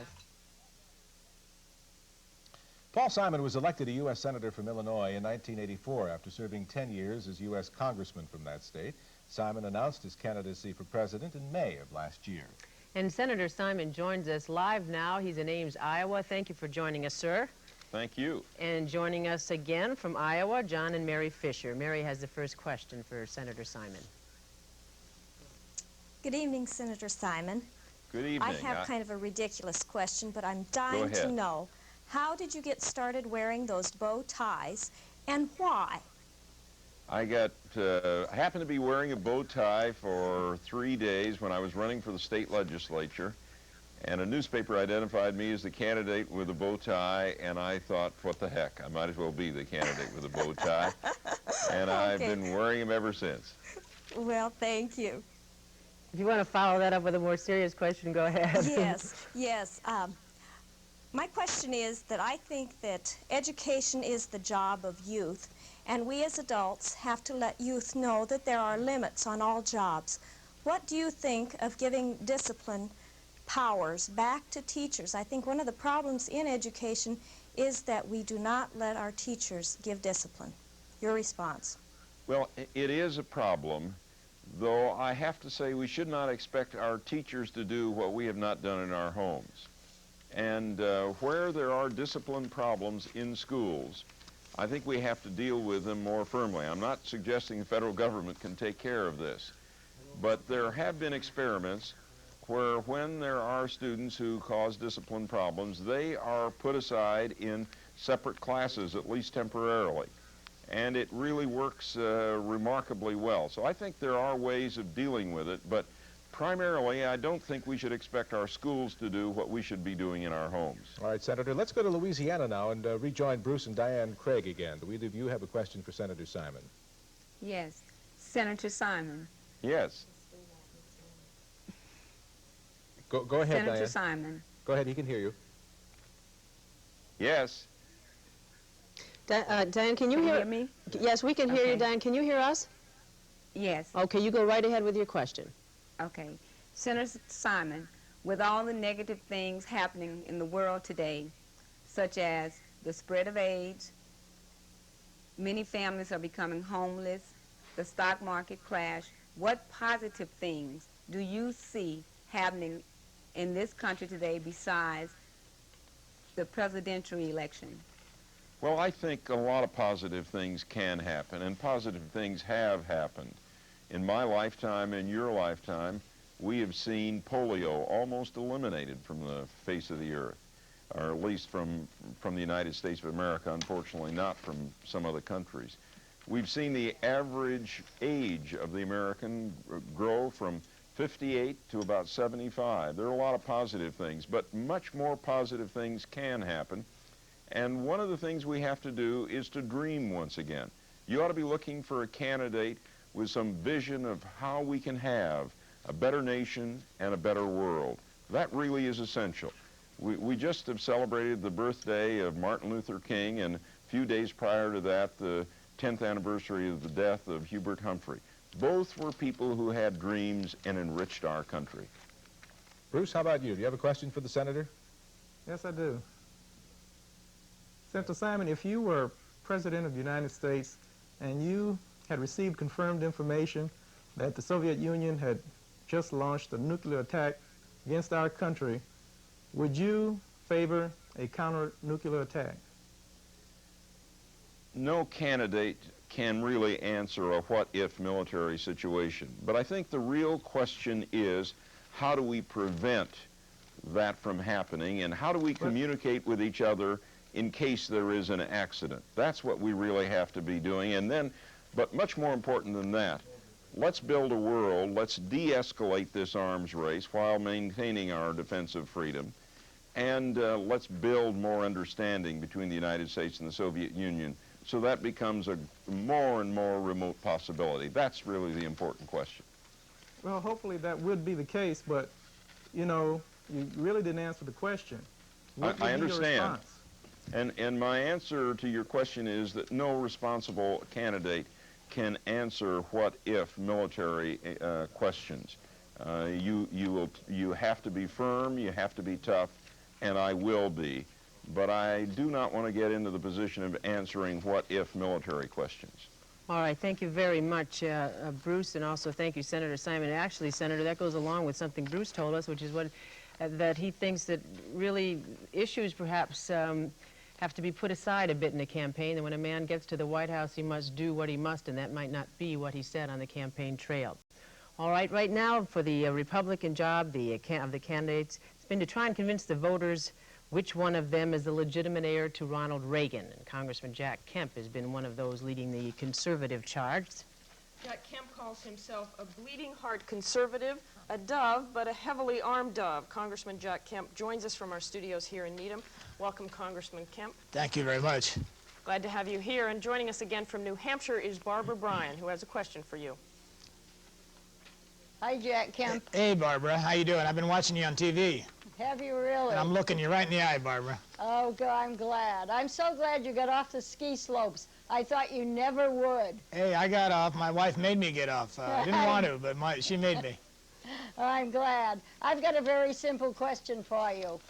Paul Simon was elected a U.S. Senator from Illinois in 1984 after serving 10 years as U.S. Congressman from that state. Simon announced his candidacy for president in May of last year. And Senator Simon joins us live now. He's in Ames, Iowa. Thank you for joining us, sir. Thank you. And joining us again from Iowa, John and Mary Fisher. Mary has the first question for Senator Simon. Good evening, Senator Simon. Good evening. I have kind of a ridiculous question, but I'm dying to know, how did you get started wearing those bow ties, and why? I happened to be wearing a bow tie for 3 days when I was running for the state legislature, and a newspaper identified me as the candidate with a bow tie, and I thought, what the heck, I might as well be the candidate with a bow tie, and I've been wearing them ever since. Well, thank you. If you want to follow that up with a more serious question, go ahead. Yes, yes. My question is that I think that education is the job of youth, and we as adults have to let youth know that there are limits on all jobs. What do you think of giving discipline powers back to teachers? I think one of the problems in education is that we do not let our teachers give discipline. Your response? Well, it is a problem, though I have to say we should not expect our teachers to do what we have not done in our homes. And where there are discipline problems in schools, I think we have to deal with them more firmly. I'm not suggesting the federal government can take care of this, but there have been experiments where when there are students who cause discipline problems, they are put aside in separate classes, at least temporarily. And it really works remarkably well. So I think there are ways of dealing with it, but primarily, I don't think we should expect our schools to do what we should be doing in our homes. All right, Senator, let's go to Louisiana now and rejoin Bruce and Diane Craig again. Do either of you have a question for Senator Simon? Yes. Senator Simon. Yes. Go ahead, Senator Diane. Simon. Go ahead, he can hear you. Yes. Diane, can you hear me? Yes, we can hear you, Diane. Can you hear us? Yes. Okay, you go right ahead with your question. Okay. Senator Simon, with all the negative things happening in the world today, such as the spread of AIDS, many families are becoming homeless, the stock market crash, what positive things do you see happening in this country today besides the presidential election? Well, I think a lot of positive things can happen, and positive things have happened. In my lifetime and your lifetime, we have seen polio almost eliminated from the face of the earth, or at least from the United States of America, unfortunately not from some other countries. We've seen the average age of the American grow from 58 to about 75. There are a lot of positive things, but much more positive things can happen. And one of the things we have to do is to dream once again. You ought to be looking for a candidate with some vision of how we can have a better nation and a better world. That really is essential. We just have celebrated the birthday of Martin Luther King, and a few days prior to that, the 10th anniversary of the death of Hubert Humphrey. Both were people who had dreams and enriched our country. Bruce, how about you? Do you have a question for the senator? Yes, I do. Senator Simon, if you were President of the United States and you had received confirmed information that the Soviet Union had just launched a nuclear attack against our country, would you favor a counter-nuclear attack? No candidate can really answer a what-if military situation. But I think the real question is, how do we prevent that from happening, and how do we communicate with each other in case there is an accident? That's what we really have to be doing. And then, but much more important than that, let's build a world, let's de-escalate this arms race while maintaining our defensive freedom, and let's build more understanding between the United States and the Soviet Union, so that becomes a more and more remote possibility. That's really the important question. Well, hopefully that would be the case, but, you know, you really didn't answer the question. What would I be your understand. response? And my answer to your question is that no responsible candidate can answer what-if military questions. You have to be firm, you have to be tough, and I will be. But I do not want to get into the position of answering what-if military questions. All right, thank you very much, Bruce, and also thank you, Senator Simon. Actually, Senator, that goes along with something Bruce told us, which is that he thinks that really issues perhaps have to be put aside a bit in the campaign, and when a man gets to the White House, he must do what he must, and that might not be what he said on the campaign trail. All right, right now for the Republican job of the candidates, it's been to try and convince the voters which one of them is the legitimate heir to Ronald Reagan. And Congressman Jack Kemp has been one of those leading the conservative charge. Jack Kemp calls himself a bleeding heart conservative, a dove, but a heavily armed dove. Congressman Jack Kemp joins us from our studios here in Needham. Welcome, Congressman Kemp. Thank you very much. Glad to have you here. And joining us again from New Hampshire is Barbara Bryan, who has a question for you. Hi, Jack Kemp. Hey, Barbara. How you doing? I've been watching you on TV. Have you really? And I'm looking you right in the eye, Barbara. Oh, God, I'm glad. I'm so glad you got off the ski slopes. I thought you never would. Hey, I got off. My wife made me get off. I didn't want to, but she made me. I'm glad. I've got a very simple question for you.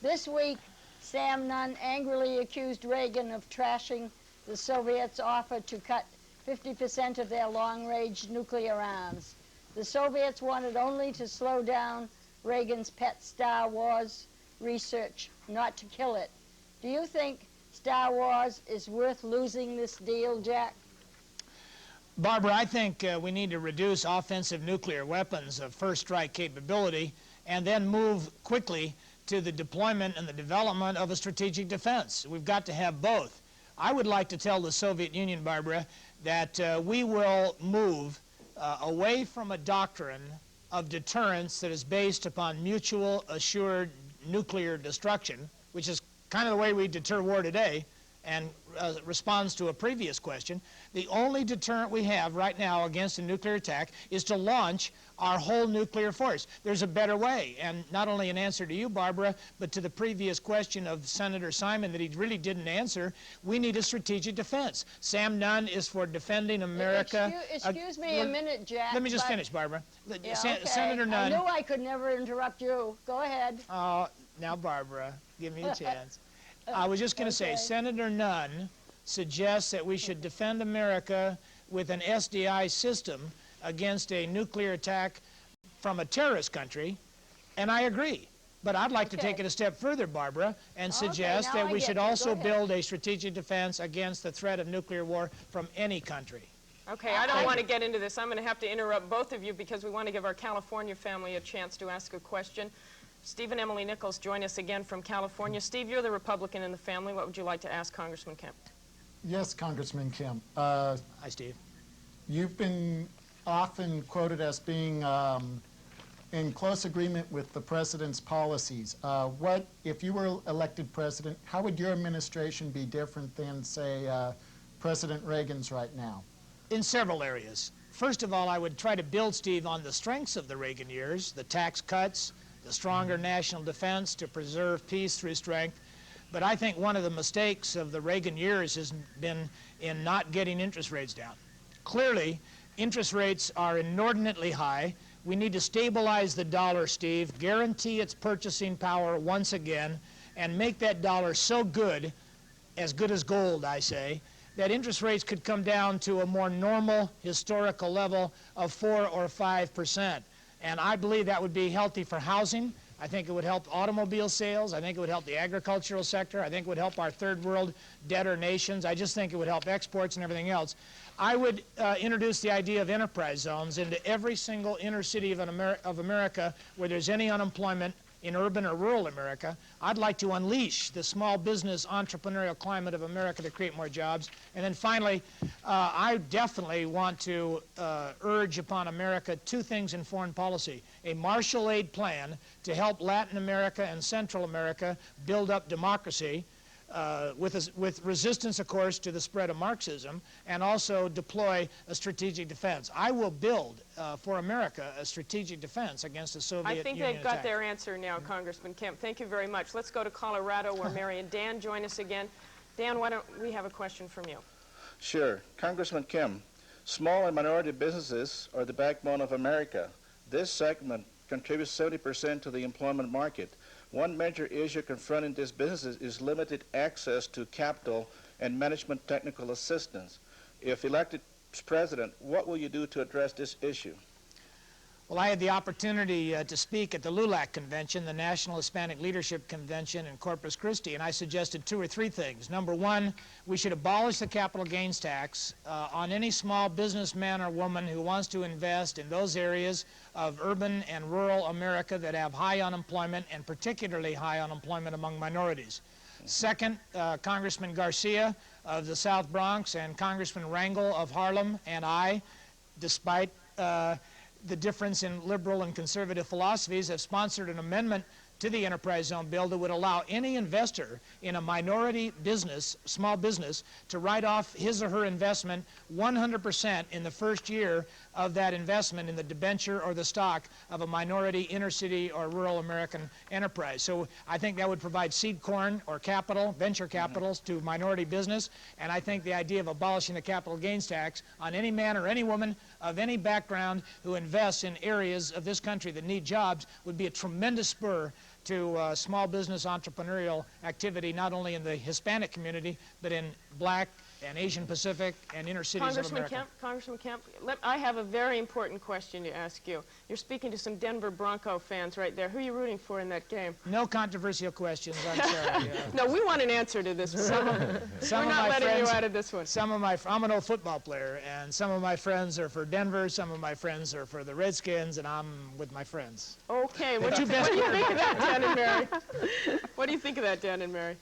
This week, Sam Nunn angrily accused Reagan of trashing the Soviets' offer to cut 50% of their long-range nuclear arms. The Soviets wanted only to slow down Reagan's pet Star Wars research, not to kill it. Do you think Star Wars is worth losing this deal, Jack? Barbara, I think we need to reduce offensive nuclear weapons of first strike capability and then move quickly to the deployment and the development of a strategic defense. We've got to have both. I would like to tell the Soviet Union, Barbara, that we will move away from a doctrine of deterrence that is based upon mutual assured nuclear destruction, which is kind of the way we deter war today, and responds to a previous question. The only deterrent we have right now against a nuclear attack is to launch our whole nuclear force. There's a better way, and not only an answer to you, Barbara, but to the previous question of Senator Simon that he really didn't answer. We need a strategic defense. Sam Nunn is for defending America. Excuse me a minute, Jack. Let me just finish, Barbara. Yeah, okay. Senator Nunn. I knew I could never interrupt you. Go ahead. Now, Barbara, give me a chance. I was just going to say, Senator Nunn suggests that we should defend America with an SDI system against a nuclear attack from a terrorist country, and I agree. But I'd like to take it a step further, Barbara, and suggest that we should also build a strategic defense against the threat of nuclear war from any country. Okay, I don't want to get into this. I'm going to have to interrupt both of you because we want to give our California family a chance to ask a question. Steve and Emily Nichols join us again from California. Steve, you're the Republican in the family. What would you like to ask Congressman Kemp? Yes, Congressman Kemp. Hi, Steve. You've been often quoted as being in close agreement with the president's policies. If you were elected president, how would your administration be different than, say, President Reagan's right now? In several areas. First of all, I would try to build, Steve, on the strengths of the Reagan years, the tax cuts, the stronger national defense to preserve peace through strength. But I think one of the mistakes of the Reagan years has been in not getting interest rates down. Clearly, interest rates are inordinately high. We need to stabilize the dollar, Steve, guarantee its purchasing power once again, and make that dollar so good as gold, I say, that interest rates could come down to a more normal historical level of 4 or 5%. And I believe that would be healthy for housing. I think it would help automobile sales. I think it would help the agricultural sector. I think it would help our third world debtor nations. I just think it would help exports and everything else. I would introduce the idea of enterprise zones into every single inner city of America where there's any unemployment in urban or rural America. I'd like to unleash the small business entrepreneurial climate of America to create more jobs. And then finally, I definitely want to urge upon America two things in foreign policy. A Marshall Aid plan to help Latin America and Central America build up democracy, with resistance, of course, to the spread of Marxism, and also deploy a strategic defense. I will build for America a strategic defense against the Soviet Union I think they've got their answer now, Congressman Kemp. Thank you very much. Let's go to Colorado where Mary and Dan join us again. Dan, why don't we have a question from you? Sure. Congressman Kemp, small and minority businesses are the backbone of America. This segment contributes 70% to the employment market. One major issue confronting these businesses is limited access to capital and management technical assistance. If elected president, what will you do to address this issue? Well, I had the opportunity to speak at the LULAC Convention, the National Hispanic Leadership Convention in Corpus Christi, and I suggested 2 or 3 things. Number one, we should abolish the capital gains tax on any small businessman or woman who wants to invest in those areas of urban and rural America that have high unemployment, and particularly high unemployment among minorities. Second, Congressman Garcia of the South Bronx and Congressman Rangel of Harlem and I, despite the difference in liberal and conservative philosophies, have sponsored an amendment to the enterprise zone bill that would allow any investor in a minority business, small business, to write off his or her investment 100% in the first year of that investment in the debenture or the stock of a minority inner city or rural American enterprise. So I think that would provide seed corn or capital, venture capitals to minority business, and I think the idea of abolishing the capital gains tax on any man or any woman of any background who invests in areas of this country that need jobs would be a tremendous spur to small business entrepreneurial activity, not only in the Hispanic community, but in Black and Asian Pacific and inner cities of America. Congressman Kemp, I have a very important question to ask you. You're speaking to some Denver Bronco fans right there. Who are you rooting for in that game? No controversial questions, I'm sorry. No, we want an answer to this one. We're not letting you out of this one. I'm an old football player, and some of my friends are for Denver, some of my friends are for the Redskins, and I'm with my friends. Okay, what do you think of that, Dan and Mary? What do you think of that, Dan and Mary?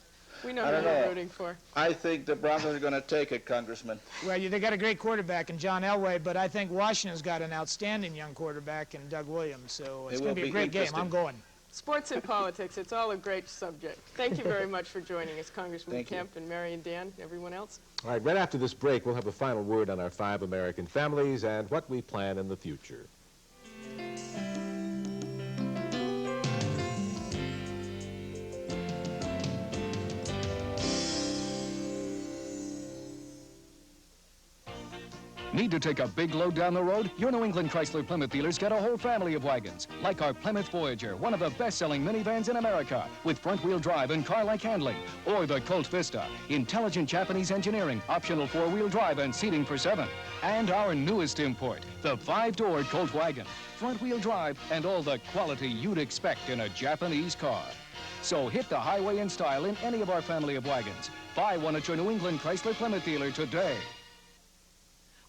We know who you're rooting for. I think the Broncos are going to take it, Congressman. Well, they got a great quarterback in John Elway, but I think Washington's got an outstanding young quarterback in Doug Williams, so it's going to be a great game. I'm going. Sports and politics, it's all a great subject. Thank you very much for joining us, Congressman Kemp and Mary and Dan, everyone else. All right, right after this break, we'll have a final word on our 5 American families and what we plan in the future. Need to take a big load down the road? Your New England Chrysler Plymouth dealers get a whole family of wagons, like our Plymouth Voyager, one of the best-selling minivans in America, with front-wheel drive and car-like handling. Or the Colt Vista, intelligent Japanese engineering, optional four-wheel drive and seating for 7. And our newest import, the 5-door Colt wagon, front-wheel drive and all the quality you'd expect in a Japanese car. So hit the highway in style in any of our family of wagons. Buy one at your New England Chrysler Plymouth dealer today.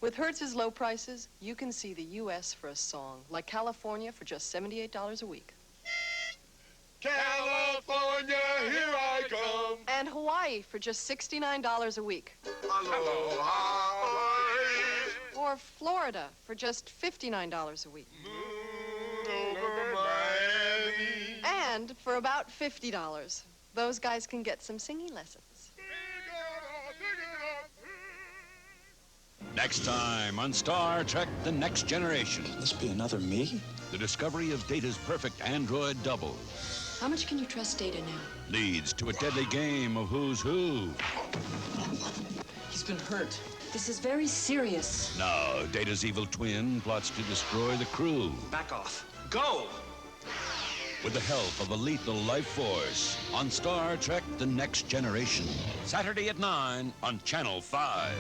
With Hertz's low prices, you can see the U.S. for a song, like California for just $78 a week. California, here I come. And Hawaii for just $69 a week. Aloha. Or Florida for just $59 a week. Over Miami. And for about $50, those guys can get some singing lessons. Next time on Star Trek The Next Generation. Could this be another me? The discovery of Data's perfect android double How much can you trust Data now? leads to a deadly game of who's who. He's been hurt. This is very serious. Now, Data's evil twin plots to destroy the crew. Back off. Go! With the help of a lethal life force on Star Trek The Next Generation. Saturday at 9 on Channel 5.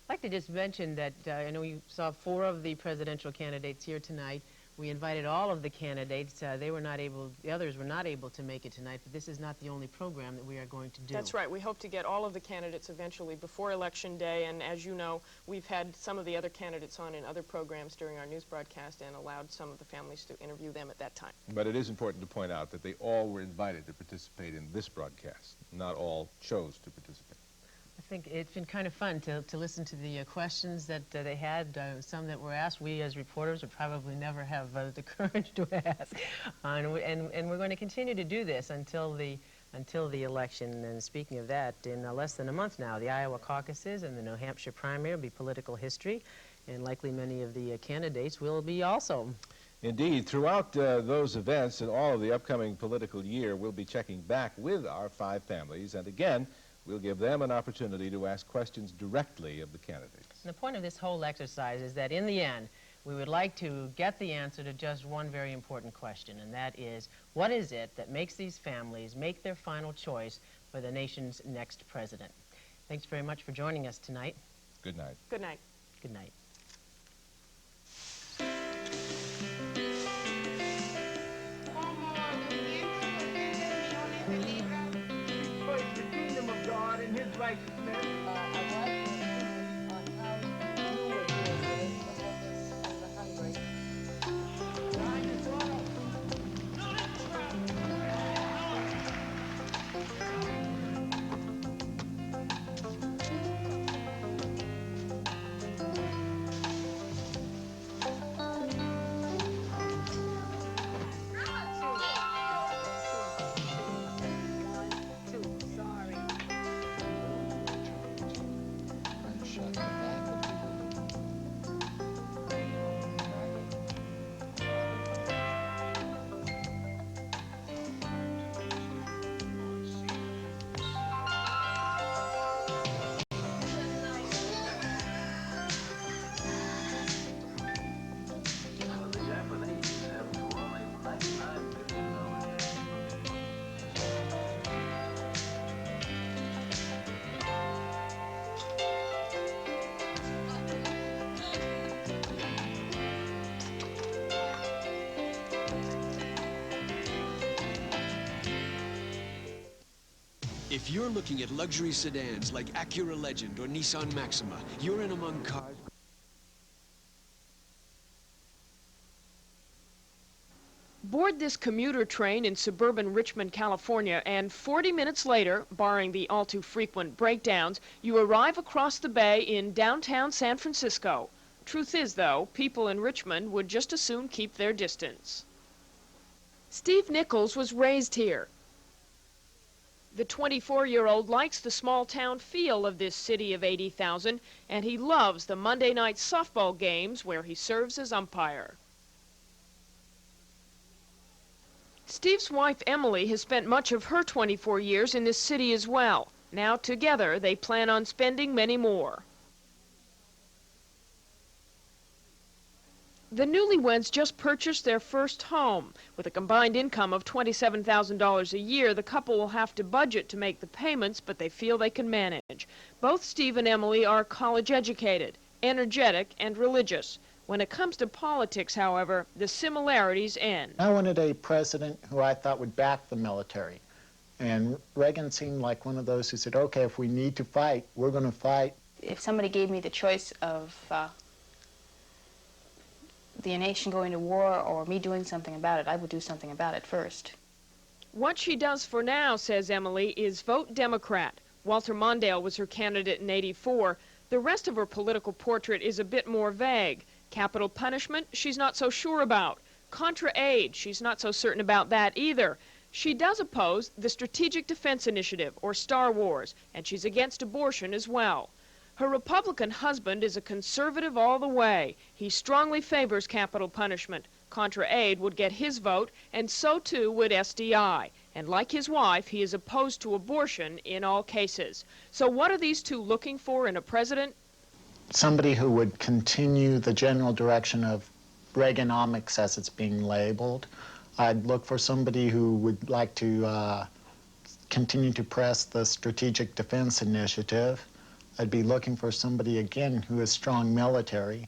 I'd like to just mention that I know you saw 4 of the presidential candidates here tonight. We invited all of the candidates. The others were not able to make it tonight, but this is not the only program that we are going to do. That's right. We hope to get all of the candidates eventually before Election Day, and as you know, we've had some of the other candidates on in other programs during our news broadcast and allowed some of the families to interview them at that time. But it is important to point out that they all were invited to participate in this broadcast. Not all chose to participate. I think it's been kind of fun to listen to the questions that they had, some that were asked. We as reporters would probably never have the courage to ask. And we're going to continue to do this until the election. And speaking of that, in less than a month now, the Iowa caucuses and the New Hampshire primary will be political history, and likely many of the candidates will be also. Indeed, throughout those events and all of the upcoming political year, we'll be checking back with our 5 families, and again, we'll give them an opportunity to ask questions directly of the candidates. And the point of this whole exercise is that in the end, we would like to get the answer to just one very important question, and that is, what is it that makes these families make their final choice for the nation's next president? Thanks very much for joining us tonight. Good night. Good night. Good night. In his righteousness. If you're looking at luxury sedans like Acura Legend or Nissan Maxima, you're in among cars. Board this commuter train in suburban Richmond, California, and 40 minutes later, barring the all too frequent breakdowns, you arrive across the bay in downtown San Francisco. Truth is, though, people in Richmond would just as soon keep their distance. Steve Nichols was raised here. The 24-year-old likes the small-town feel of this city of 80,000, and he loves the Monday night softball games where he serves as umpire. Steve's wife, Emily, has spent much of her 24 years in this city as well. Now together they plan on spending many more. The newlyweds just purchased their first home. With a combined income of $27,000 a year, the couple will have to budget to make the payments, but they feel they can manage. Both Steve and Emily are college educated, energetic, and religious. When it comes to politics, however, the similarities end. I wanted a president who I thought would back the military. And Reagan seemed like one of those who said, okay, if we need to fight, we're going to fight. If somebody gave me the choice of the nation going to war or me doing something about it, I would do something about it first. What she does for now, says Emily, is vote Democrat. Walter Mondale was her candidate in '84. The rest of her political portrait is a bit more vague. Capital punishment, she's not so sure about. Contra aid, she's not so certain about that either. She does oppose the Strategic Defense Initiative, or Star Wars, and she's against abortion as well. Her Republican husband is a conservative all the way. He strongly favors capital punishment. Contra aid would get his vote, and so too would SDI. And like his wife, he is opposed to abortion in all cases. So what are these two looking for in a president? Somebody who would continue the general direction of Reaganomics, as it's being labeled. I'd look for somebody who would like to continue to press the Strategic Defense Initiative. I'd be looking for somebody, again, who is strong military.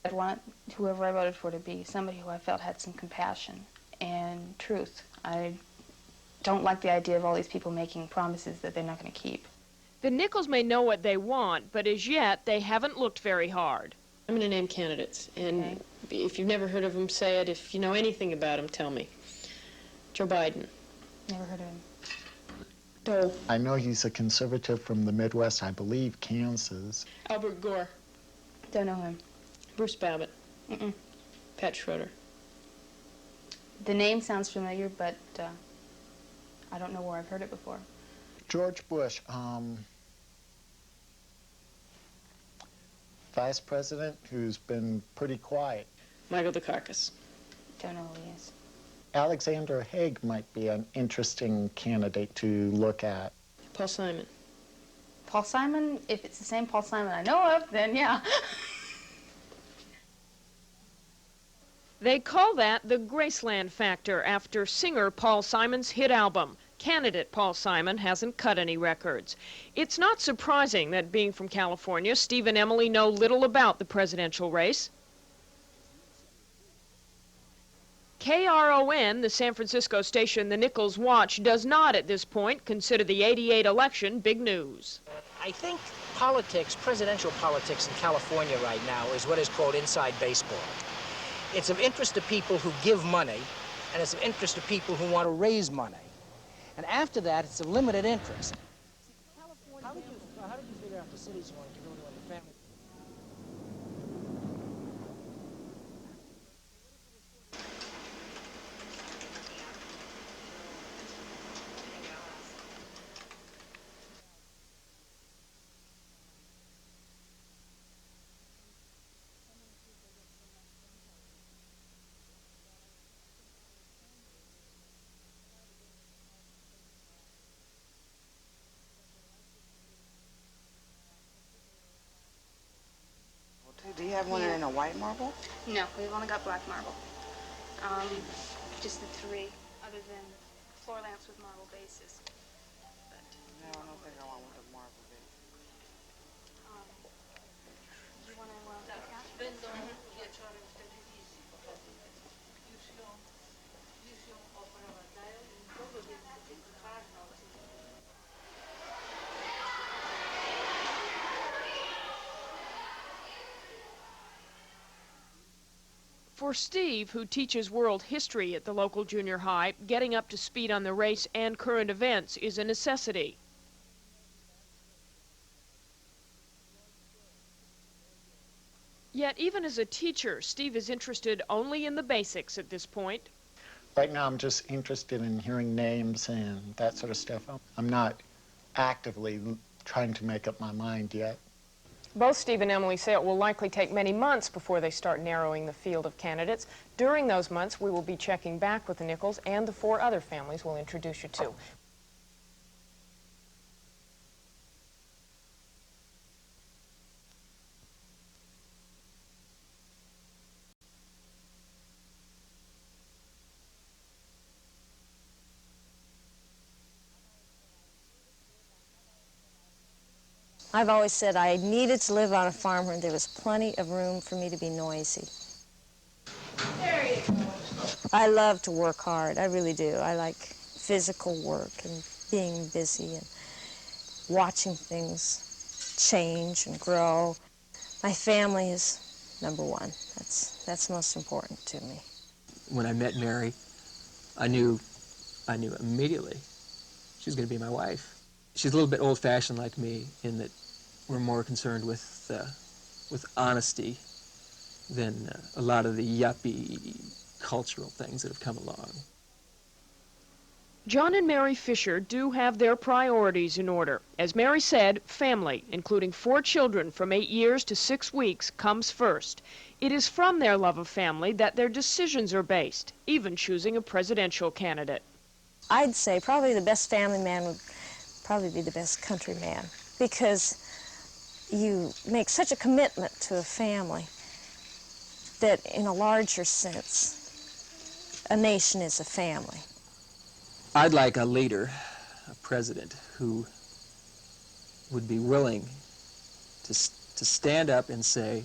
I'd want whoever I voted for to be somebody who I felt had some compassion and truth. I don't like the idea of all these people making promises that they're not going to keep. The Nichols may know what they want, but as yet, they haven't looked very hard. I'm going to name candidates, and if you've never heard of them, say it. If you know anything about them, tell me. Joe Biden. Never heard of him. Dole. I know he's a conservative from the Midwest, I believe Kansas. Albert Gore. Don't know him. Bruce Babbitt. Mm-mm. Pat Schroeder. The name sounds familiar, but I don't know where I've heard it before. George Bush, vice president who's been pretty quiet. Michael Dukakis. Don't know who he is. Alexander Haig might be an interesting candidate to look at. Paul Simon. Paul Simon? If it's the same Paul Simon I know of, then yeah. They call that the Graceland factor after singer Paul Simon's hit album. Candidate Paul Simon hasn't cut any records. It's not surprising that, being from California, Steve and Emily know little about the presidential race. KRON, the San Francisco station the Nichols watch, does not at this point consider the '88 election big news. I think politics, presidential politics in California right now is what is called inside baseball. It's of interest to people who give money, and it's of interest to people who want to raise money. And after that, it's of limited interest. How did you figure out the cities you wanted to go to and the family? Do you have one in a white marble? No, we've only got black marble. Just the three, other than floor lamps with marble bases. But, no, I don't think I want one with a marble base. Do you want to For Steve, who teaches world history at the local junior high, getting up to speed on the race and current events is a necessity. Yet even as a teacher, Steve is interested only in the basics at this point. Right now I'm just interested in hearing names and that sort of stuff. I'm not actively trying to make up my mind yet. Both Steve and Emily say it will likely take many months before they start narrowing the field of candidates. During those months, we will be checking back with the Nichols and the 4 other families we'll introduce you to. I've always said I needed to live on a farm where there was plenty of room for me to be noisy. I love to work hard, I really do. I like physical work and being busy and watching things change and grow. My family is number one. That's most important to me. When I met Mary, I knew immediately she was going to be my wife. She's a little bit old-fashioned like me in that we're more concerned with honesty than a lot of the yuppie cultural things that have come along. John and Mary Fisher do have their priorities in order. As Mary said, family, including 4 children from 8 years to 6 weeks, comes first. It is from their love of family that their decisions are based, even choosing a presidential candidate. I'd say probably the best family man would probably be the best country man, because you make such a commitment to a family that in a larger sense, a nation is a family. I'd like a leader, a president, who would be willing to stand up and say,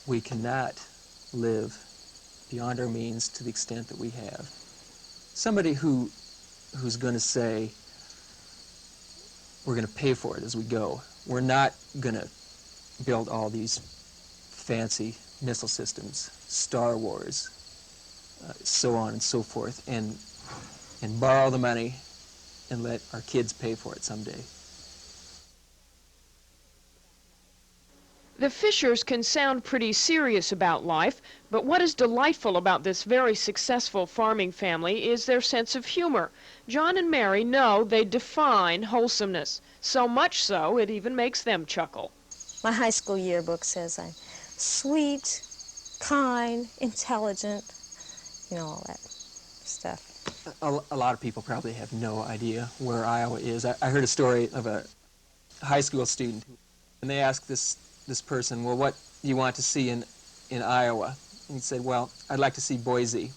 we cannot live beyond our means to the extent that we have. Somebody who's going to say, we're going to pay for it as we go. We're not going to build all these fancy missile systems, Star Wars, so on and so forth, and borrow the money and let our kids pay for it someday. The Fishers can sound pretty serious about life, but what is delightful about this very successful farming family is their sense of humor. John and Mary know they define wholesomeness, so much so it even makes them chuckle. My high school yearbook says I'm sweet, kind, intelligent, you know, all that stuff. A lot of people probably have no idea where Iowa is. I heard a story of a high school student, and they asked this person, well, what do you want to see in Iowa? And he said, well, I'd like to see Boise.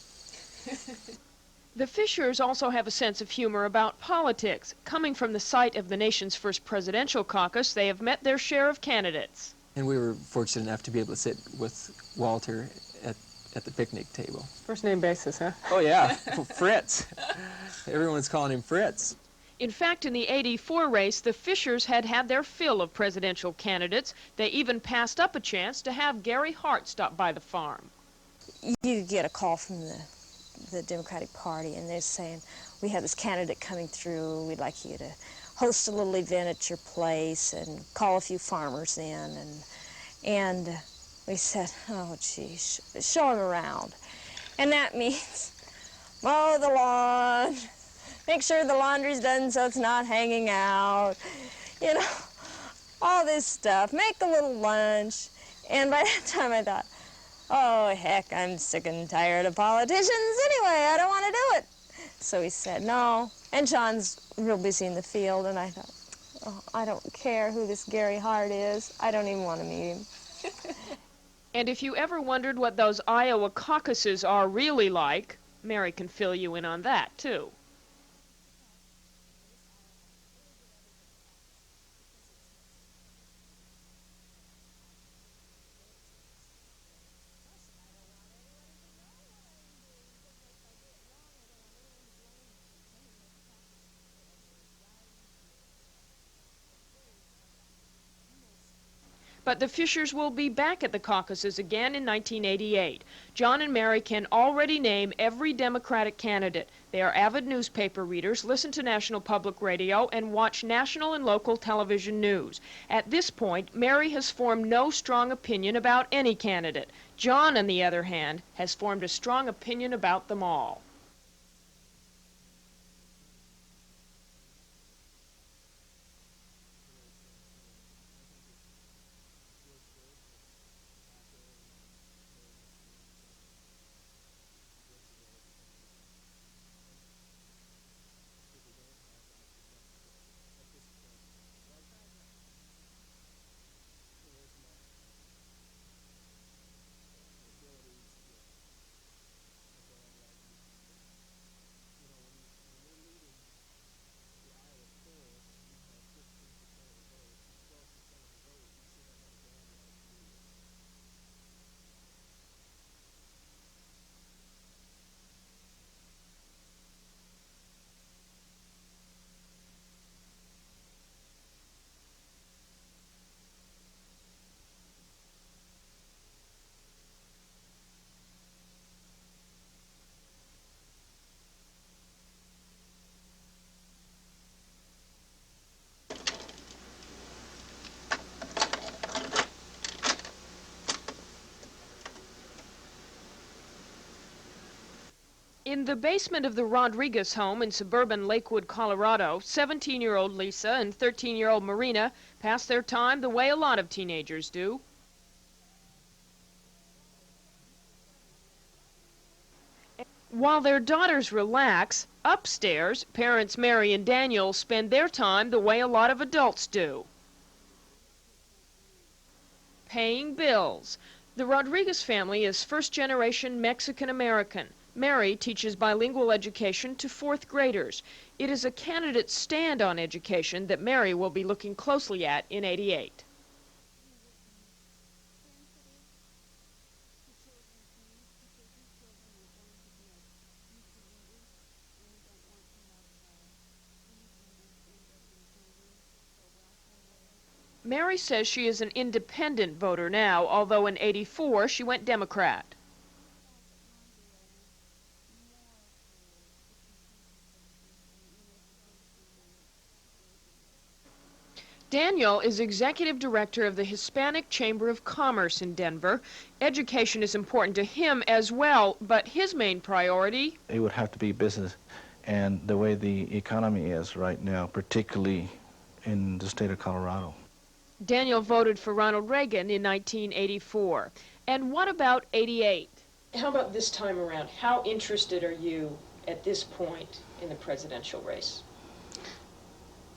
The Fishers also have a sense of humor about politics. Coming from the site of the nation's first presidential caucus, they have met their share of candidates. And we were fortunate enough to be able to sit with Walter at the picnic table. First name basis, huh? Oh, yeah, Fritz. Everyone's calling him Fritz. In fact, in the '84 race, the Fishers had their fill of presidential candidates. They even passed up a chance to have Gary Hart stop by the farm. You get a call from the Democratic Party, and they're saying, we have this candidate coming through, we'd like you to host a little event at your place and call a few farmers in. And we said, oh, geez, show him around. And that means mow the lawn, make sure the laundry's done so it's not hanging out, you know, all this stuff. Make a little lunch. And by that time I thought, oh, heck, I'm sick and tired of politicians anyway. I don't want to do it. So he said, no. And John's real busy in the field, and I thought, oh, I don't care who this Gary Hart is. I don't even want to meet him. And if you ever wondered what those Iowa caucuses are really like, Mary can fill you in on that, too. But the Fishers will be back at the caucuses again in 1988. John and Mary can already name every Democratic candidate. They are avid newspaper readers, listen to National Public Radio, and watch national and local television news. At this point, Mary has formed no strong opinion about any candidate. John, on the other hand, has formed a strong opinion about them all. In the basement of the Rodriguez home in suburban Lakewood, Colorado, 17-year-old Lisa and 13-year-old Marina pass their time the way a lot of teenagers do. While their daughters relax, upstairs, parents Mary and Daniel spend their time the way a lot of adults do. Paying bills. The Rodriguez family is first-generation Mexican-American. Mary teaches bilingual education to fourth graders. It is a candidate's stand on education that Mary will be looking closely at in '88. Mary says she is an independent voter now, although in '84 she went Democrat. Daniel is executive director of the Hispanic Chamber of Commerce in Denver. Education is important to him as well, but his main priority? It would have to be business, and the way the economy is right now, particularly in the state of Colorado. Daniel voted for Ronald Reagan in 1984. And what about '88? How about this time around? How interested are you at this point in the presidential race?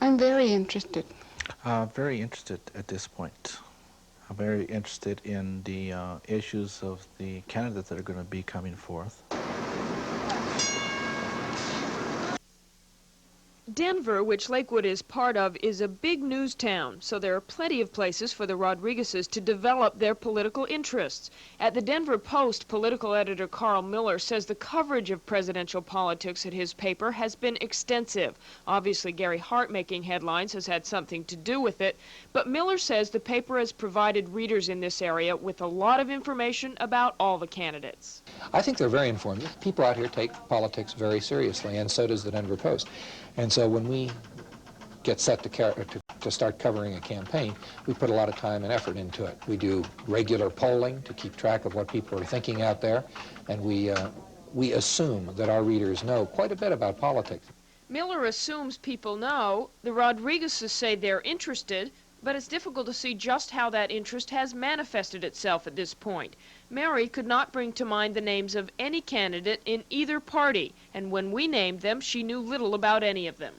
I'm very interested. Very interested at this point. I'm very interested in the issues of the candidates that are going to be coming forth. Denver, which Lakewood is part of, is a big news town, so there are plenty of places for the Rodriguezes to develop their political interests. At the Denver Post, political editor Carl Miller says the coverage of presidential politics at his paper has been extensive. Obviously, Gary Hart making headlines has had something to do with it, but Miller says the paper has provided readers in this area with a lot of information about all the candidates. I think they're very informative. People out here take politics very seriously, and so does the Denver Post. And so when we get set to start covering a campaign, we put a lot of time and effort into it. We do regular polling to keep track of what people are thinking out there, and we assume that our readers know quite a bit about politics. Miller assumes people know. The Rodriguezes say they're interested, but it's difficult to see just how that interest has manifested itself at this point. Mary could not bring to mind the names of any candidate in either party, and when we named them, she knew little about any of them.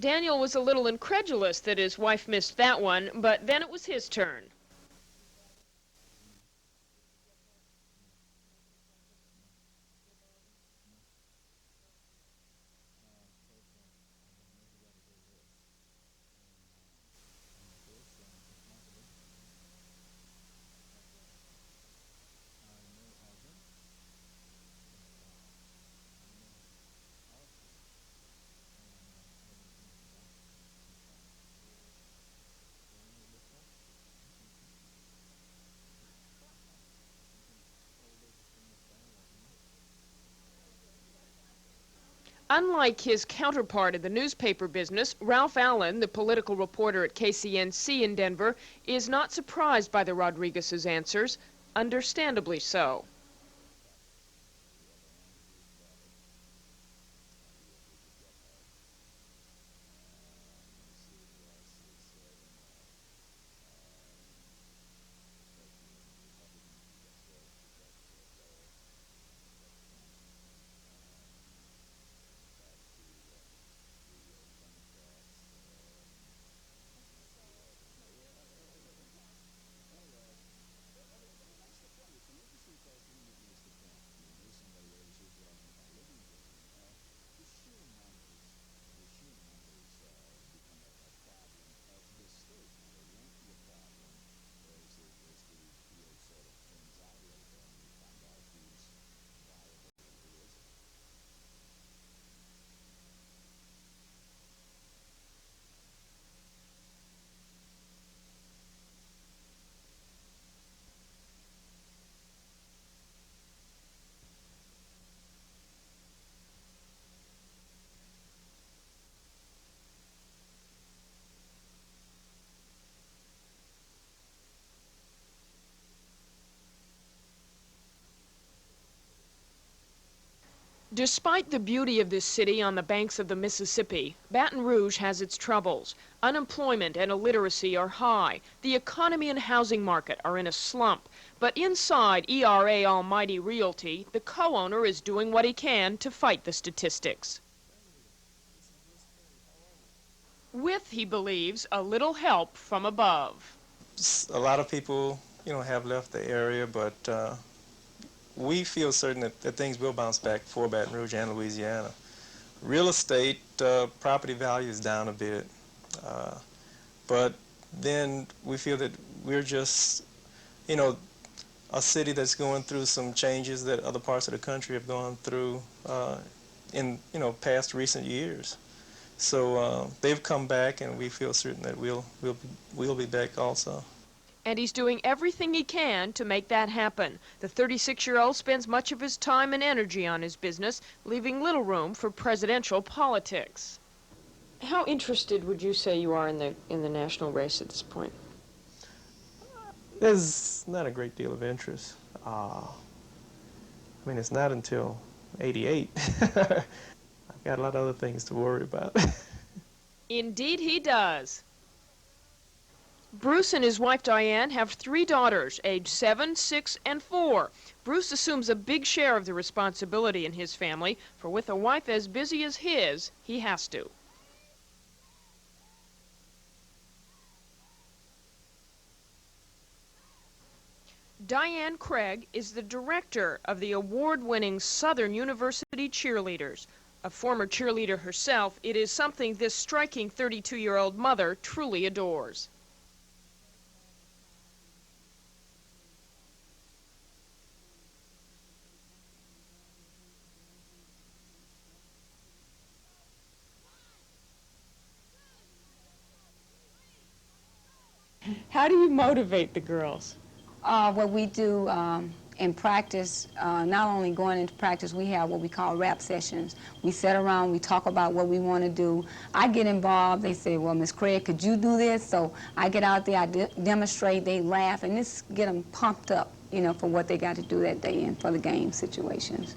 Daniel was a little incredulous that his wife missed that one, but then it was his turn. Unlike his counterpart in the newspaper business, Ralph Allen, the political reporter at KCNC in Denver, is not surprised by the Rodriguez's answers, understandably so. Despite the beauty of this city on the banks of the Mississippi, Baton Rouge has its troubles. Unemployment and illiteracy are high. The economy and housing market are in a slump. But inside ERA Almighty Realty, the co-owner is doing what he can to fight the statistics. With, he believes, a little help from above. A lot of people, have left the area, but we feel certain that things will bounce back for Baton Rouge and Louisiana. Real estate, property value is down a bit, but then we feel that we're just, a city that's going through some changes that other parts of the country have gone through in, past recent years. So they've come back, and we feel certain that we'll be back also. And he's doing everything he can to make that happen. The 36-year-old spends much of his time and energy on his business, leaving little room for presidential politics. How interested would you say you are in the national race at this point? There's not a great deal of interest. It's not until '88. I've got a lot of other things to worry about. Indeed he does. Bruce and his wife Diane have 3 daughters, aged 7, 6, and 4. Bruce assumes a big share of the responsibility in his family, for with a wife as busy as his, he has to. Diane Craig is the director of the award-winning Southern University Cheerleaders. A former cheerleader herself, it is something this striking 32-year-old mother truly adores. How do you motivate the girls? What we do in practice, not only going into practice, we have what we call rap sessions. We sit around, we talk about what we want to do. I get involved. They say, well, Miss Craig, could you do this? So I get out there, I demonstrate, they laugh, and this get them pumped up, for what they got to do that day and for the game situations.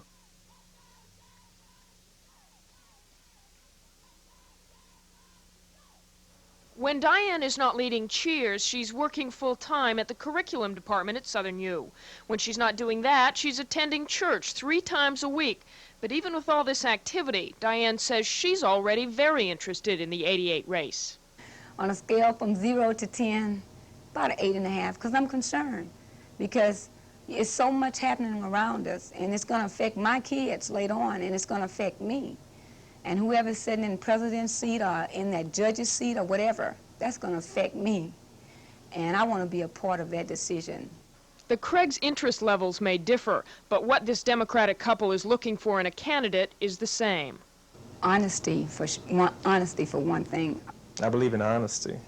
When Diane is not leading cheers, she's working full-time at the curriculum department at Southern U. When she's not doing that, she's attending church 3 times a week. But even with all this activity, Diane says she's already very interested in the '88 race. On a scale from 0 to 10, about an 8.5, because I'm concerned. Because it's so much happening around us, and it's going to affect my kids later on, and it's going to affect me. And whoever's sitting in the president's seat or in that judge's seat or whatever, that's going to affect me. And I want to be a part of that decision. The Craigs' interest levels may differ, but what this Democratic couple is looking for in a candidate is the same. Honesty for one thing. I believe in honesty.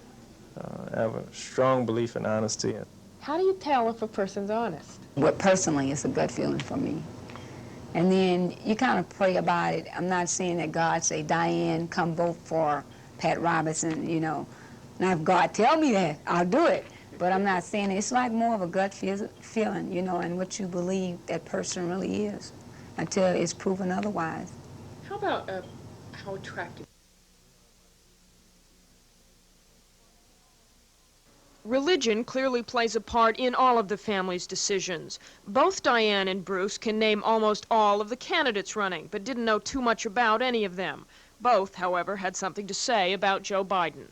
I have a strong belief in honesty. How do you tell if a person's honest? What personally is a gut feeling for me. And then you kind of pray about it. I'm not saying that God say, Diane, come vote for Pat Robertson, Now, if God tell me that, I'll do it. But I'm not saying it. It's like more of a gut feeling, and what you believe that person really is until it's proven otherwise. How about how attractive? Religion clearly plays a part in all of the family's decisions. Both Diane and Bruce can name almost all of the candidates running, but didn't know too much about any of them. Both, however, had something to say about Joe Biden.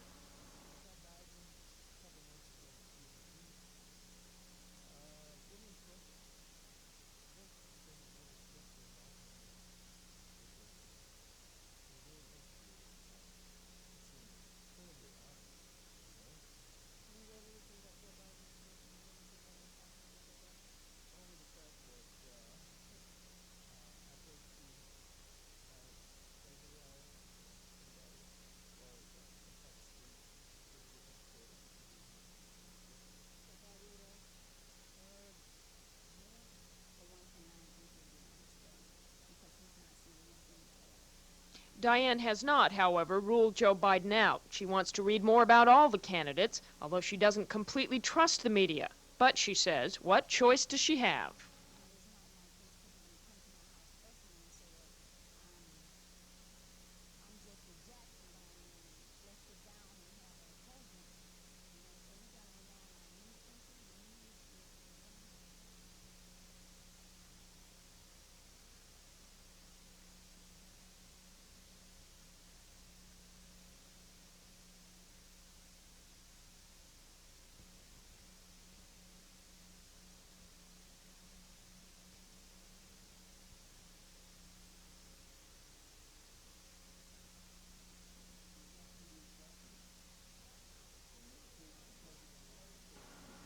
Diane has not, however, ruled Joe Biden out. She wants to read more about all the candidates, although she doesn't completely trust the media. But, she says, what choice does she have?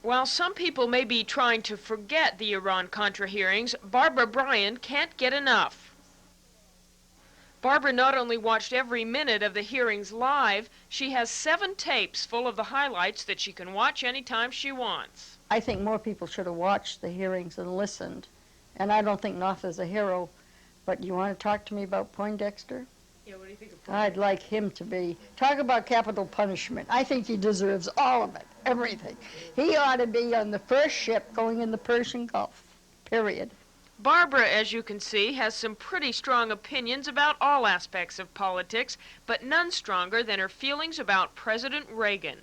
While some people may be trying to forget the Iran-Contra hearings, Barbara Bryan can't get enough. Barbara not only watched every minute of the hearings live, she has 7 tapes full of the highlights that she can watch anytime she wants. I think more people should have watched the hearings and listened. And I don't think Martha's a hero, but you want to talk to me about Poindexter? Yeah, what do you think of I'd like him to be. Talk about capital punishment. I think he deserves all of it, everything. He ought to be on the first ship going in the Persian Gulf, period. Barbara, as you can see, has some pretty strong opinions about all aspects of politics, but none stronger than her feelings about President Reagan.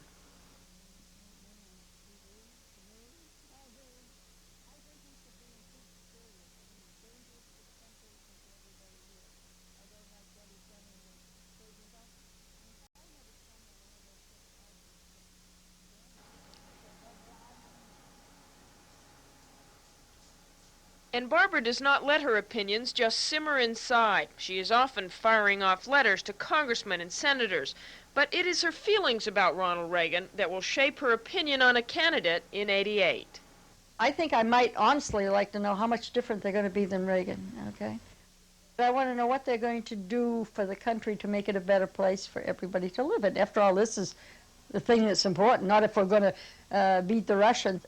And Barbara does not let her opinions just simmer inside. She is often firing off letters to congressmen and senators. But it is her feelings about Ronald Reagan that will shape her opinion on a candidate in '88. I think I might honestly like to know how much different they're going to be than Reagan, okay? But I want to know what they're going to do for the country to make it a better place for everybody to live in. After all, this is the thing that's important, not if we're going to beat the Russians.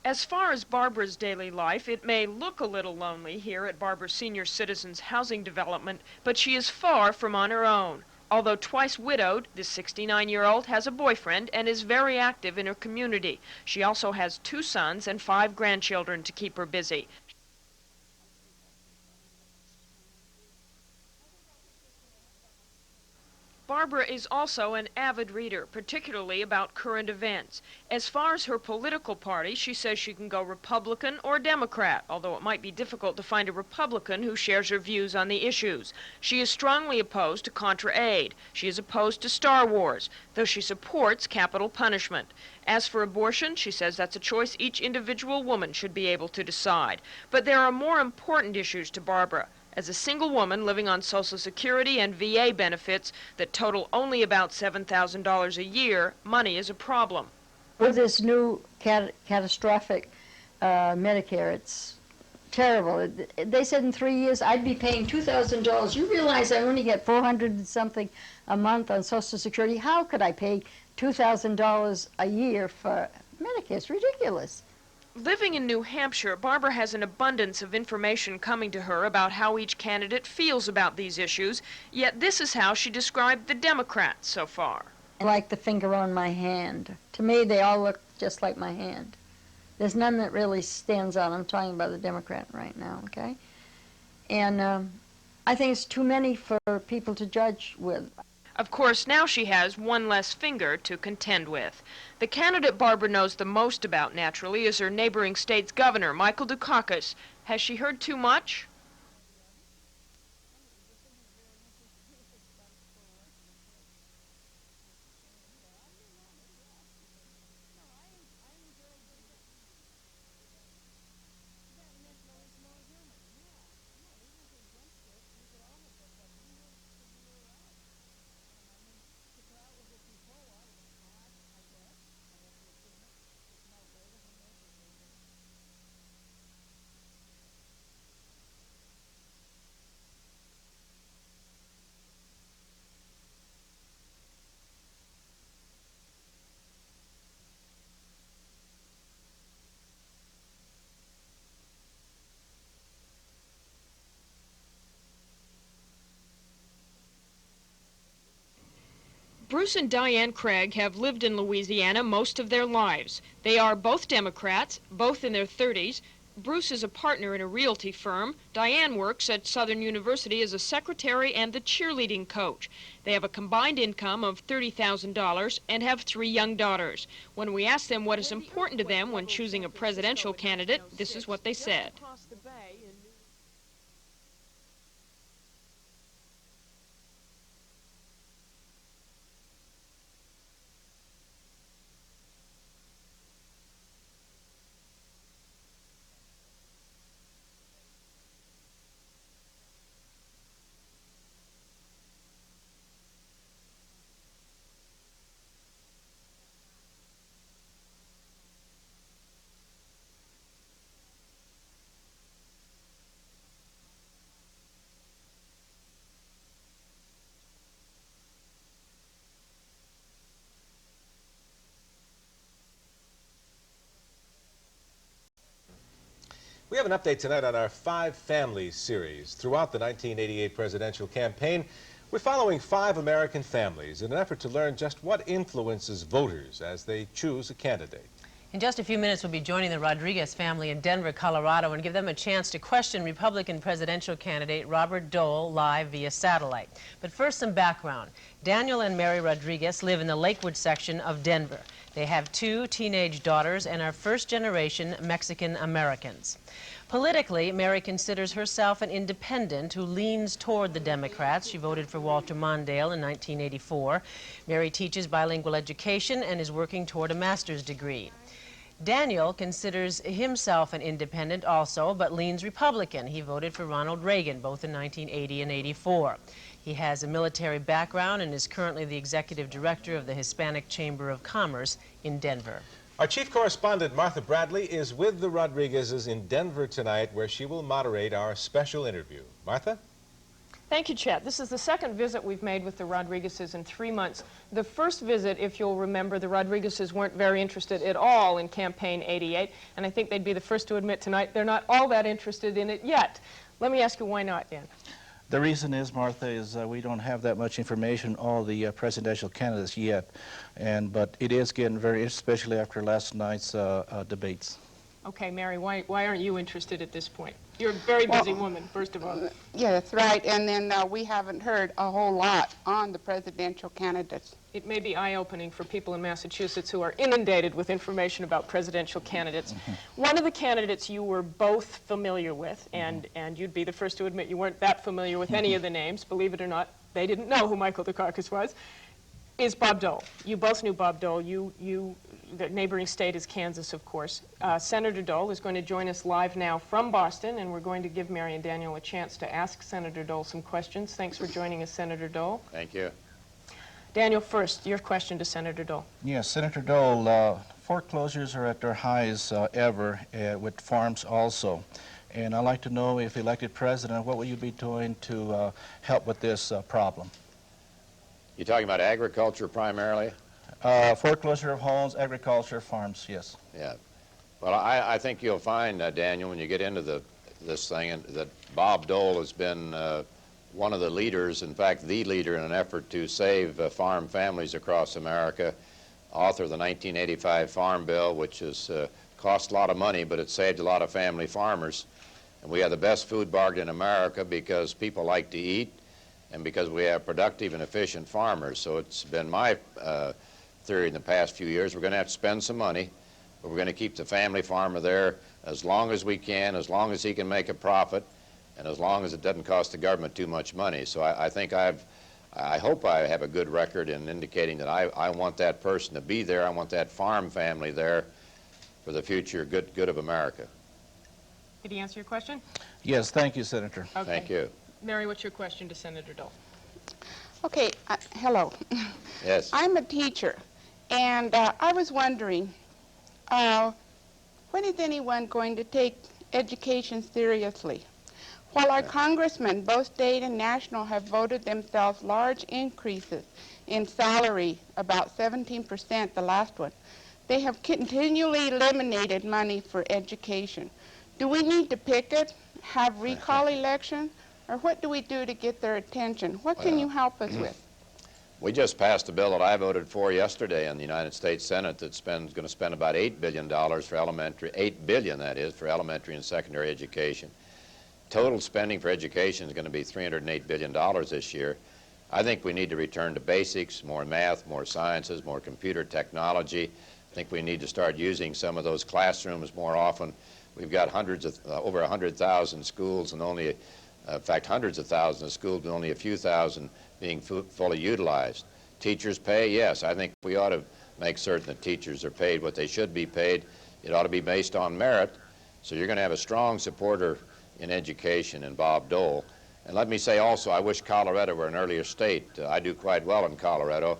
As far as Barbara's daily life, it may look a little lonely here at Barbara Senior Citizens Housing Development, but she is far from on her own. Although twice widowed, this 69-year-old has a boyfriend and is very active in her community. She also has 2 sons and 5 grandchildren to keep her busy. Barbara is also an avid reader, particularly about current events. As far as her political party, she says she can go Republican or Democrat, although it might be difficult to find a Republican who shares her views on the issues. She is strongly opposed to Contra aid. She is opposed to Star Wars, though she supports capital punishment. As for abortion, she says that's a choice each individual woman should be able to decide. But there are more important issues to Barbara. As a single woman living on Social Security and VA benefits that total only about $7,000 a year, money is a problem. With this new catastrophic Medicare, it's terrible. They said in 3 years I'd be paying $2,000. You realize I only get $400 and something a month on Social Security. How could I pay $2,000 a year for Medicare? It's ridiculous. Living in New Hampshire, Barbara has an abundance of information coming to her about how each candidate feels about these issues, yet this is how she described the Democrats so far. Like the finger on my hand. To me, they all look just like my hand. There's none that really stands out. I'm talking about the Democrat right now, okay? And I think it's too many for people to judge with. Of course, now she has one less finger to contend with. The candidate Barbara knows the most about, naturally, is her neighboring state's governor, Michael Dukakis. Has she heard too much? Bruce and Diane Craig have lived in Louisiana most of their lives. They are both Democrats, both in their 30s. Bruce is a partner in a realty firm. Diane works at Southern University as a secretary and the cheerleading coach. They have a combined income of $30,000 and have 3 young daughters. When we asked them what is important to them when choosing a presidential candidate, this is what they said. We have an update tonight on our Five Families series. Throughout the 1988 presidential campaign, we're following 5 American families in an effort to learn just what influences voters as they choose a candidate. In just a few minutes, we'll be joining the Rodriguez family in Denver, Colorado, and give them a chance to question Republican presidential candidate Robert Dole live via satellite. But first, some background. Daniel and Mary Rodriguez live in the Lakewood section of Denver. They have 2 teenage daughters and are first-generation Mexican Americans. Politically, Mary considers herself an independent who leans toward the Democrats. She voted for Walter Mondale in 1984. Mary teaches bilingual education and is working toward a master's degree. Daniel considers himself an independent also, but leans Republican. He voted for Ronald Reagan, both in 1980 and 84. He has a military background and is currently the executive director of the Hispanic Chamber of Commerce in Denver. Our chief correspondent, Martha Bradley, is with the Rodriguezes in Denver tonight, where she will moderate our special interview. Martha? Thank you, Chet. This is the second visit we've made with the Rodriguezes in 3 months. The first visit, if you'll remember, the Rodriguezes weren't very interested at all in Campaign 88, and I think they'd be the first to admit tonight they're not all that interested in it yet. Let me ask you, why not, Dan? The reason is, Martha, is we don't have that much information on all the presidential candidates yet, but it is getting very interesting, especially after last night's debates. Okay, Mary, why aren't you interested at this point? You're a very busy woman, first of all. Yeah, that's right. And then we haven't heard a whole lot on the presidential candidates. It may be eye-opening for people in Massachusetts who are inundated with information about presidential candidates. One of the candidates you were both familiar with, and you'd be the first to admit you weren't that familiar with any of the names, believe it or not, they didn't know who Michael Dukakis was, is Bob Dole. You both knew Bob Dole. The neighboring state is Kansas, of course. Senator Dole is going to join us live now from Boston, and we're going to give Mary and Daniel a chance to ask Senator Dole some questions. Thanks for joining us, Senator Dole. Thank you. Daniel, first, your question to Senator Dole. Yes, Senator Dole, foreclosures are at their highest ever with farms also. And I'd like to know, if elected president, what will you be doing to help with this problem? You're talking about agriculture primarily? Foreclosure of homes, agriculture, farms, yes. Yeah. Well, I think you'll find, Daniel, when you get into this thing, that Bob Dole has been one of the leaders, in fact, the leader in an effort to save farm families across America, author of the 1985 Farm Bill, which has cost a lot of money, but it saved a lot of family farmers. And we have the best food bargain in America because people like to eat and because we have productive and efficient farmers. So it's been my theory in the past few years, we're going to have to spend some money, but we're going to keep the family farmer there as long as we can, as long as he can make a profit, and as long as it doesn't cost the government too much money. So I think I hope I have a good record in indicating that I want that person to be there. I want that farm family there for the future good of America. Did he answer your question? Yes, thank you, Senator. Okay. Thank you. Mary, what's your question to Senator Dole? Okay, hello. Yes. I'm a teacher, and I was wondering, when is anyone going to take education seriously? While our congressmen, both state and national, have voted themselves large increases in salary, about 17%, the last one, they have continually eliminated money for education. Do we need to picket, have recall elections, or what do we do to get their attention? What can you help us with? We just passed a bill that I voted for yesterday in the United States Senate that's going to spend about $8 billion for elementary, $8 billion that is, for elementary and secondary education. Total spending for education is going to be $308 billion this year. I think we need to return to basics, more math, more sciences, more computer technology. I think we need to start using some of those classrooms more often. We've got over 100,000 schools and only, in fact, hundreds of thousands of schools and only a few thousand being fully utilized. Teachers pay, yes. I think we ought to make certain that teachers are paid what they should be paid. It ought to be based on merit. So you're going to have a strong supporter in education in Bob Dole. And let me say also, I wish Colorado were an earlier state. I do quite well in Colorado,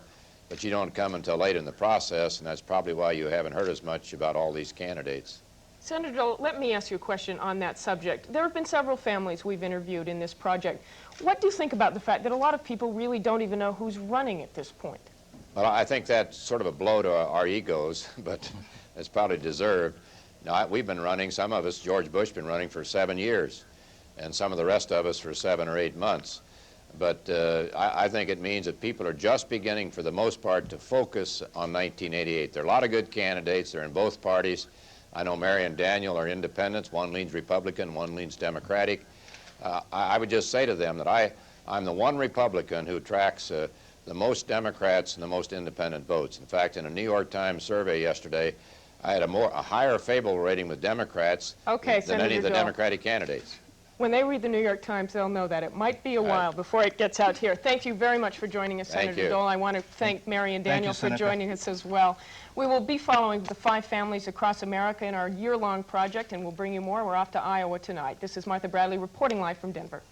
but you don't come until late in the process, and that's probably why you haven't heard as much about all these candidates. Senator Dole, let me ask you a question on that subject. There have been several families we've interviewed in this project. What do you think about the fact that a lot of people really don't even know who's running at this point? Well, I think that's sort of a blow to our egos, but it's probably deserved. Now, we've been running, some of us, George Bush, been running for 7 years, and some of the rest of us for 7 or 8 months. But I think it means that people are just beginning, for the most part, to focus on 1988. There are a lot of good candidates. They're in both parties. I know Mary and Daniel are independents. One leans Republican, one leans Democratic. I would just say to them that I'm the one Republican who tracks the most Democrats and the most independent votes. In fact, in a New York Times survey yesterday, I had a higher favorable rating with Democrats than any of the Democratic candidates. When they read the New York Times, they'll know that. It might be a while before it gets out here. Thank you very much for joining us, Senator Dole. I want to thank Mary and Daniel for joining us as well. We will be following the 5 families across America in our year-long project, and we'll bring you more. We're off to Iowa tonight. This is Martha Bradley reporting live from Denver.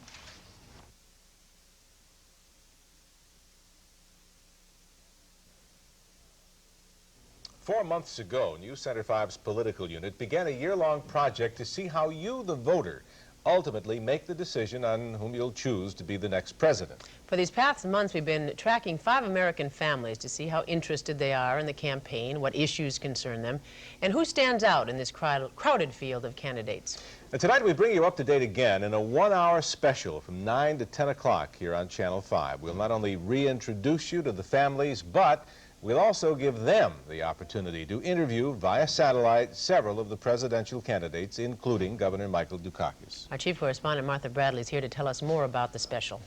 Four months ago, News Center 5's political unit began a year-long project to see how you, the voter, ultimately make the decision on whom you'll choose to be the next president. For these past months, we've been tracking 5 American families to see how interested they are in the campaign, what issues concern them, and who stands out in this crowded field of candidates. And tonight we bring you up to date again in a 1-hour special from 9 to 10 o'clock here on Channel 5. We'll not only reintroduce you to the families, but we'll also give them the opportunity to interview via satellite several of the presidential candidates, including Governor Michael Dukakis. Our chief correspondent, Martha Bradley, is here to tell us more about the special.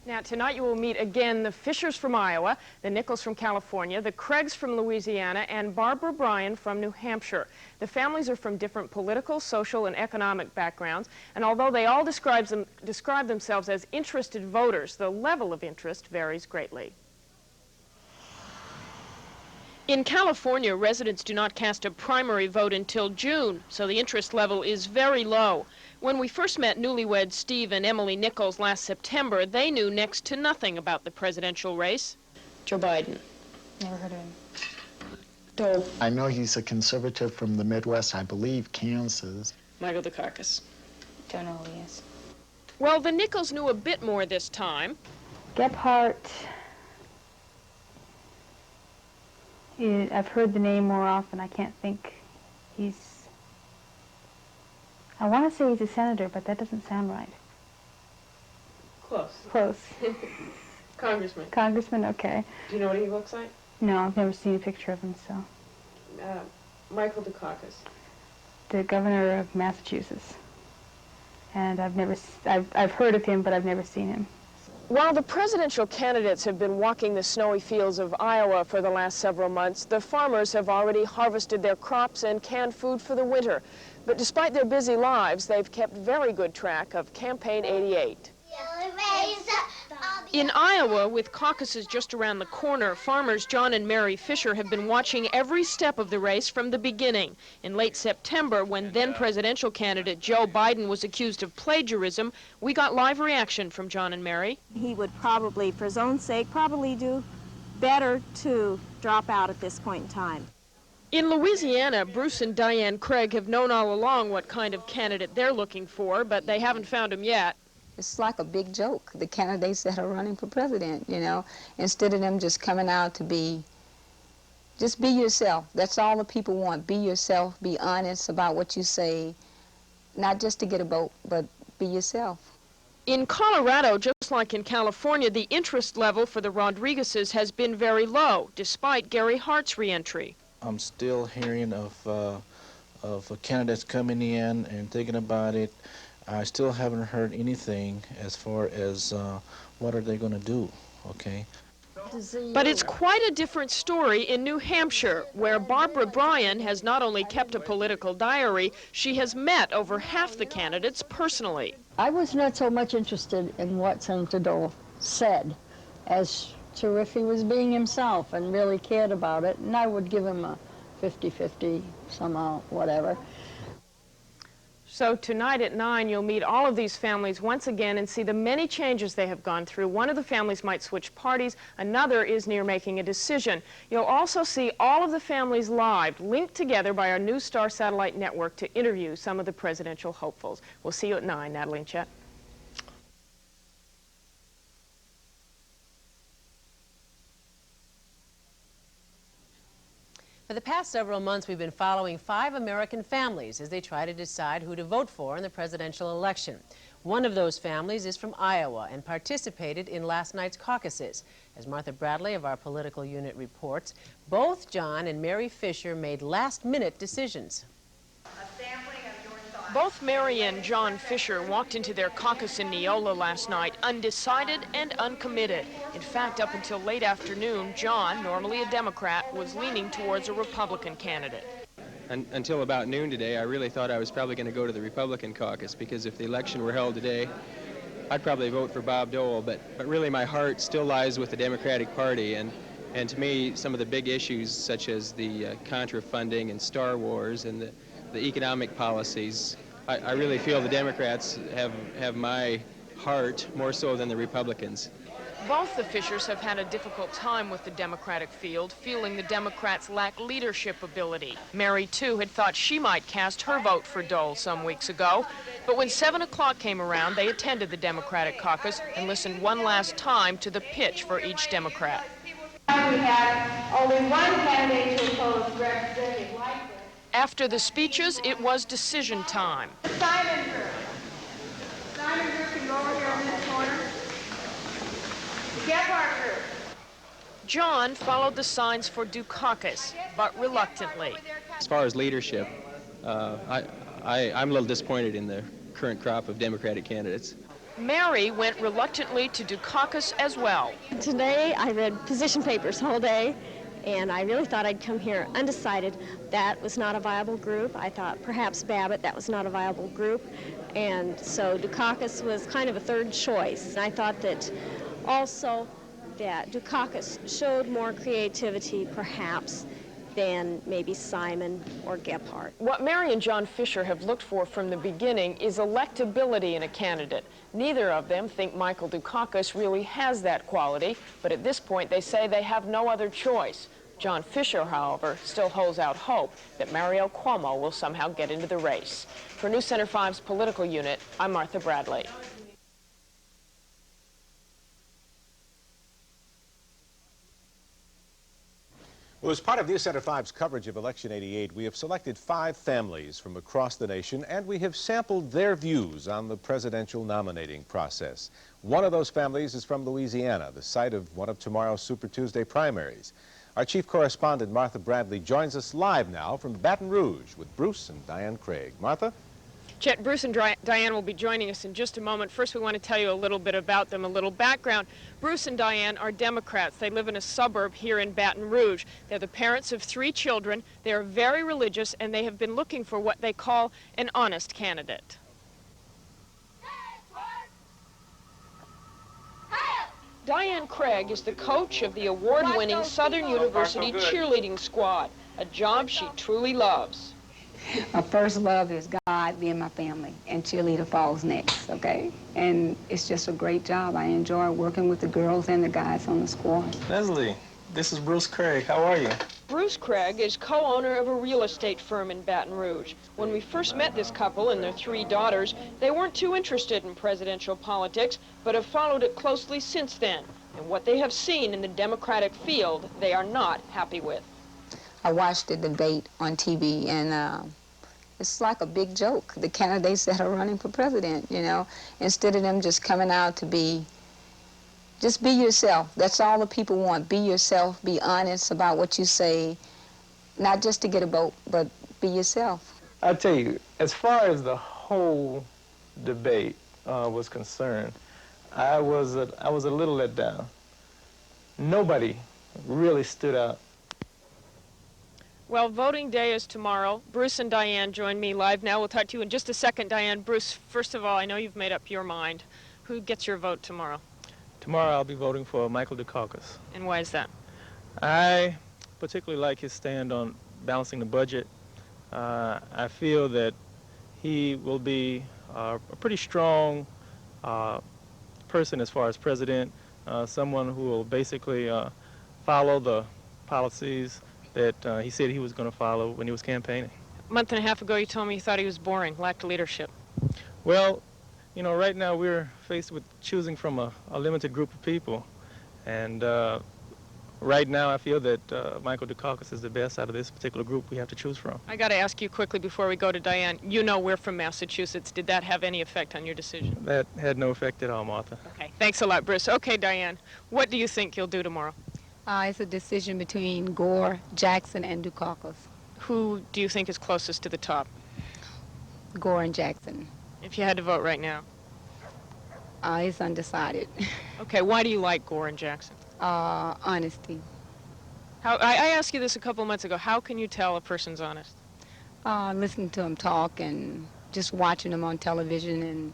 Now, tonight you will meet again the Fishers from Iowa, the Nichols from California, the Craigs from Louisiana, and Barbara Bryan from New Hampshire. The families are from different political, social, and economic backgrounds, and although they all describe themselves as interested voters, the level of interest varies greatly. In California, residents do not cast a primary vote until June, so the interest level is very low. When we first met newlyweds Steve and Emily Nichols last September, they knew next to nothing about the presidential race. Joe Biden. Never heard of him. Dole. I know he's a conservative from the Midwest, I believe Kansas. Michael Dukakis. Don't know who he is. Well, the Nichols knew a bit more this time. Gephardt. I've heard the name more often. I can't think. I want to say he's a senator, but that doesn't sound right. Close. Close. Congressman. Congressman, okay. Do you know what he looks like? No, I've never seen a picture of him, so. Michael Dukakis. The governor of Massachusetts. And I've heard of him, but I've never seen him. While the presidential candidates have been walking the snowy fields of Iowa for the last several months, the farmers have already harvested their crops and canned food for the winter. But despite their busy lives, they've kept very good track of Campaign 88. In Iowa, with caucuses just around the corner, farmers John and Mary Fisher have been watching every step of the race from the beginning. In late September, when then-presidential candidate Joe Biden was accused of plagiarism, we got live reaction from John and Mary. He would probably, for his own sake, probably do better to drop out at this point in time. In Louisiana, Bruce and Diane Craig have known all along what kind of candidate they're looking for, but they haven't found him yet. It's like a big joke, the candidates that are running for president, you know, instead of them just coming out to just be yourself. That's all the people want. Be yourself, be honest about what you say, not just to get a vote, but be yourself. In Colorado, just like in California, the interest level for the Rodriguezes has been very low, despite Gary Hart's reentry. I'm still hearing of candidates coming in and thinking about it. I still haven't heard anything as far as what are they going to do, okay? But it's quite a different story in New Hampshire, where Barbara Bryan has not only kept a political diary, she has met over half the candidates personally. I was not so much interested in what Senator Dole said as to if he was being himself and really cared about it, and I would give him a 50-50 somehow, whatever. So tonight at 9, you'll meet all of these families once again and see the many changes they have gone through. One of the families might switch parties. Another is near making a decision. You'll also see all of the families live, linked together by our new Star Satellite Network to interview some of the presidential hopefuls. We'll see you at 9. Natalie and Chet. For the past several months, we've been following 5 American families as they try to decide who to vote for in the presidential election. One of those families is from Iowa and participated in last night's caucuses. As Martha Bradley of our political unit reports, both John and Mary Fisher made last-minute decisions. Both Mary and John Fisher walked into their caucus in Neola last night undecided and uncommitted. In fact, up until late afternoon, John, normally a Democrat, was leaning towards a Republican candidate. Until about noon today, I really thought I was probably going to go to the Republican caucus, because if the election were held today, I'd probably vote for Bob Dole, but really my heart still lies with the Democratic Party, and to me, some of the big issues such as the Contra funding and Star Wars and the economic policies, I really feel the Democrats have my heart more so than the Republicans. Both the Fishers have had a difficult time with the Democratic field, feeling the Democrats lack leadership ability. Mary, too, had thought she might cast her vote for Dole some weeks ago, but when 7 o'clock came around, they attended the Democratic caucus and listened one last time to the pitch for each Democrat. We have only one candidate to oppose Representative Lightfoot. After the speeches, it was decision time. Simon Group. Simon Group can go over here in this corner. The Gephardt Group. John followed the signs for Dukakis, but reluctantly. As far as leadership, I'm a little disappointed in the current crop of Democratic candidates. Mary went reluctantly to Dukakis as well. Today I read position papers all day, and I really thought I'd come here undecided. That was not a viable group. I thought perhaps Babbitt, that was not a viable group. And so Dukakis was kind of a third choice. And I thought that also that Dukakis showed more creativity perhaps than maybe Simon or Gephardt. What Mary and John Fisher have looked for from the beginning is electability in a candidate. Neither of them think Michael Dukakis really has that quality, but at this point they say they have no other choice. John Fisher, however, still holds out hope that Mario Cuomo will somehow get into the race. For News Center 5's political unit, I'm Martha Bradley. Well, as part of News Center 5's coverage of Election 88, we have selected 5 families from across the nation, and we have sampled their views on the presidential nominating process. One of those families is from Louisiana, the site of one of tomorrow's Super Tuesday primaries. Our chief correspondent, Martha Bradley, joins us live now from Baton Rouge with Bruce and Diane Craig. Martha? Chet, Bruce and Diane will be joining us in just a moment. First, we want to tell you a little bit about them, a little background. Bruce and Diane are Democrats. They live in a suburb here in Baton Rouge. They're the parents of 3 children. They are very religious, and they have been looking for what they call an honest candidate. Diane Craig is the coach of the award-winning Southern University cheerleading squad, a job she truly loves. My first love is God, me and my family, and cheerleader falls next, okay? And it's just a great job. I enjoy working with the girls and the guys on the squad. Leslie, this is Bruce Craig. How are you? Bruce Craig is co-owner of a real estate firm in Baton Rouge. When we first met this couple and their 3 daughters, they weren't too interested in presidential politics, but have followed it closely since then. And what they have seen in the Democratic field, they are not happy with. I watched the debate on TV, and it's like a big joke. The candidates that are running for president, you know, instead of them just coming out to just be yourself. That's all the people want. Be yourself, be honest about what you say, not just to get a vote, but be yourself. I tell you, as far as the whole debate was concerned, I was a little let down. Nobody really stood out. Well, voting day is tomorrow. Bruce and Diane join me live now. We'll talk to you in just a second, Diane. Bruce, first of all, I know you've made up your mind. Who gets your vote tomorrow? Tomorrow I'll be voting for Michael Dukakis. And why is that? I particularly like his stand on balancing the budget. I feel that he will be a pretty strong person as far as president, someone who will basically follow the policies that he said he was going to follow when he was campaigning. A month and a half ago, you told me you thought he was boring, lacked leadership. Well, you know, right now we're faced with choosing from a limited group of people. And Right now, I feel that Michael Dukakis is the best out of this particular group we have to choose from. I got to ask you quickly before we go to Diane. You know we're from Massachusetts. Did that have any effect on your decision? That had no effect at all, Martha. Okay, thanks a lot, Bruce. Okay, Diane, what do you think you'll do tomorrow? It's a decision between Gore, Jackson, and Dukakis. Who do you think is closest to the top? Gore and Jackson. If you had to vote right now. It's undecided. Okay, why do you like Gore and Jackson? Honesty. I asked you this a couple months ago. How can you tell a person's honest? Listening to them talk and just watching them on television, and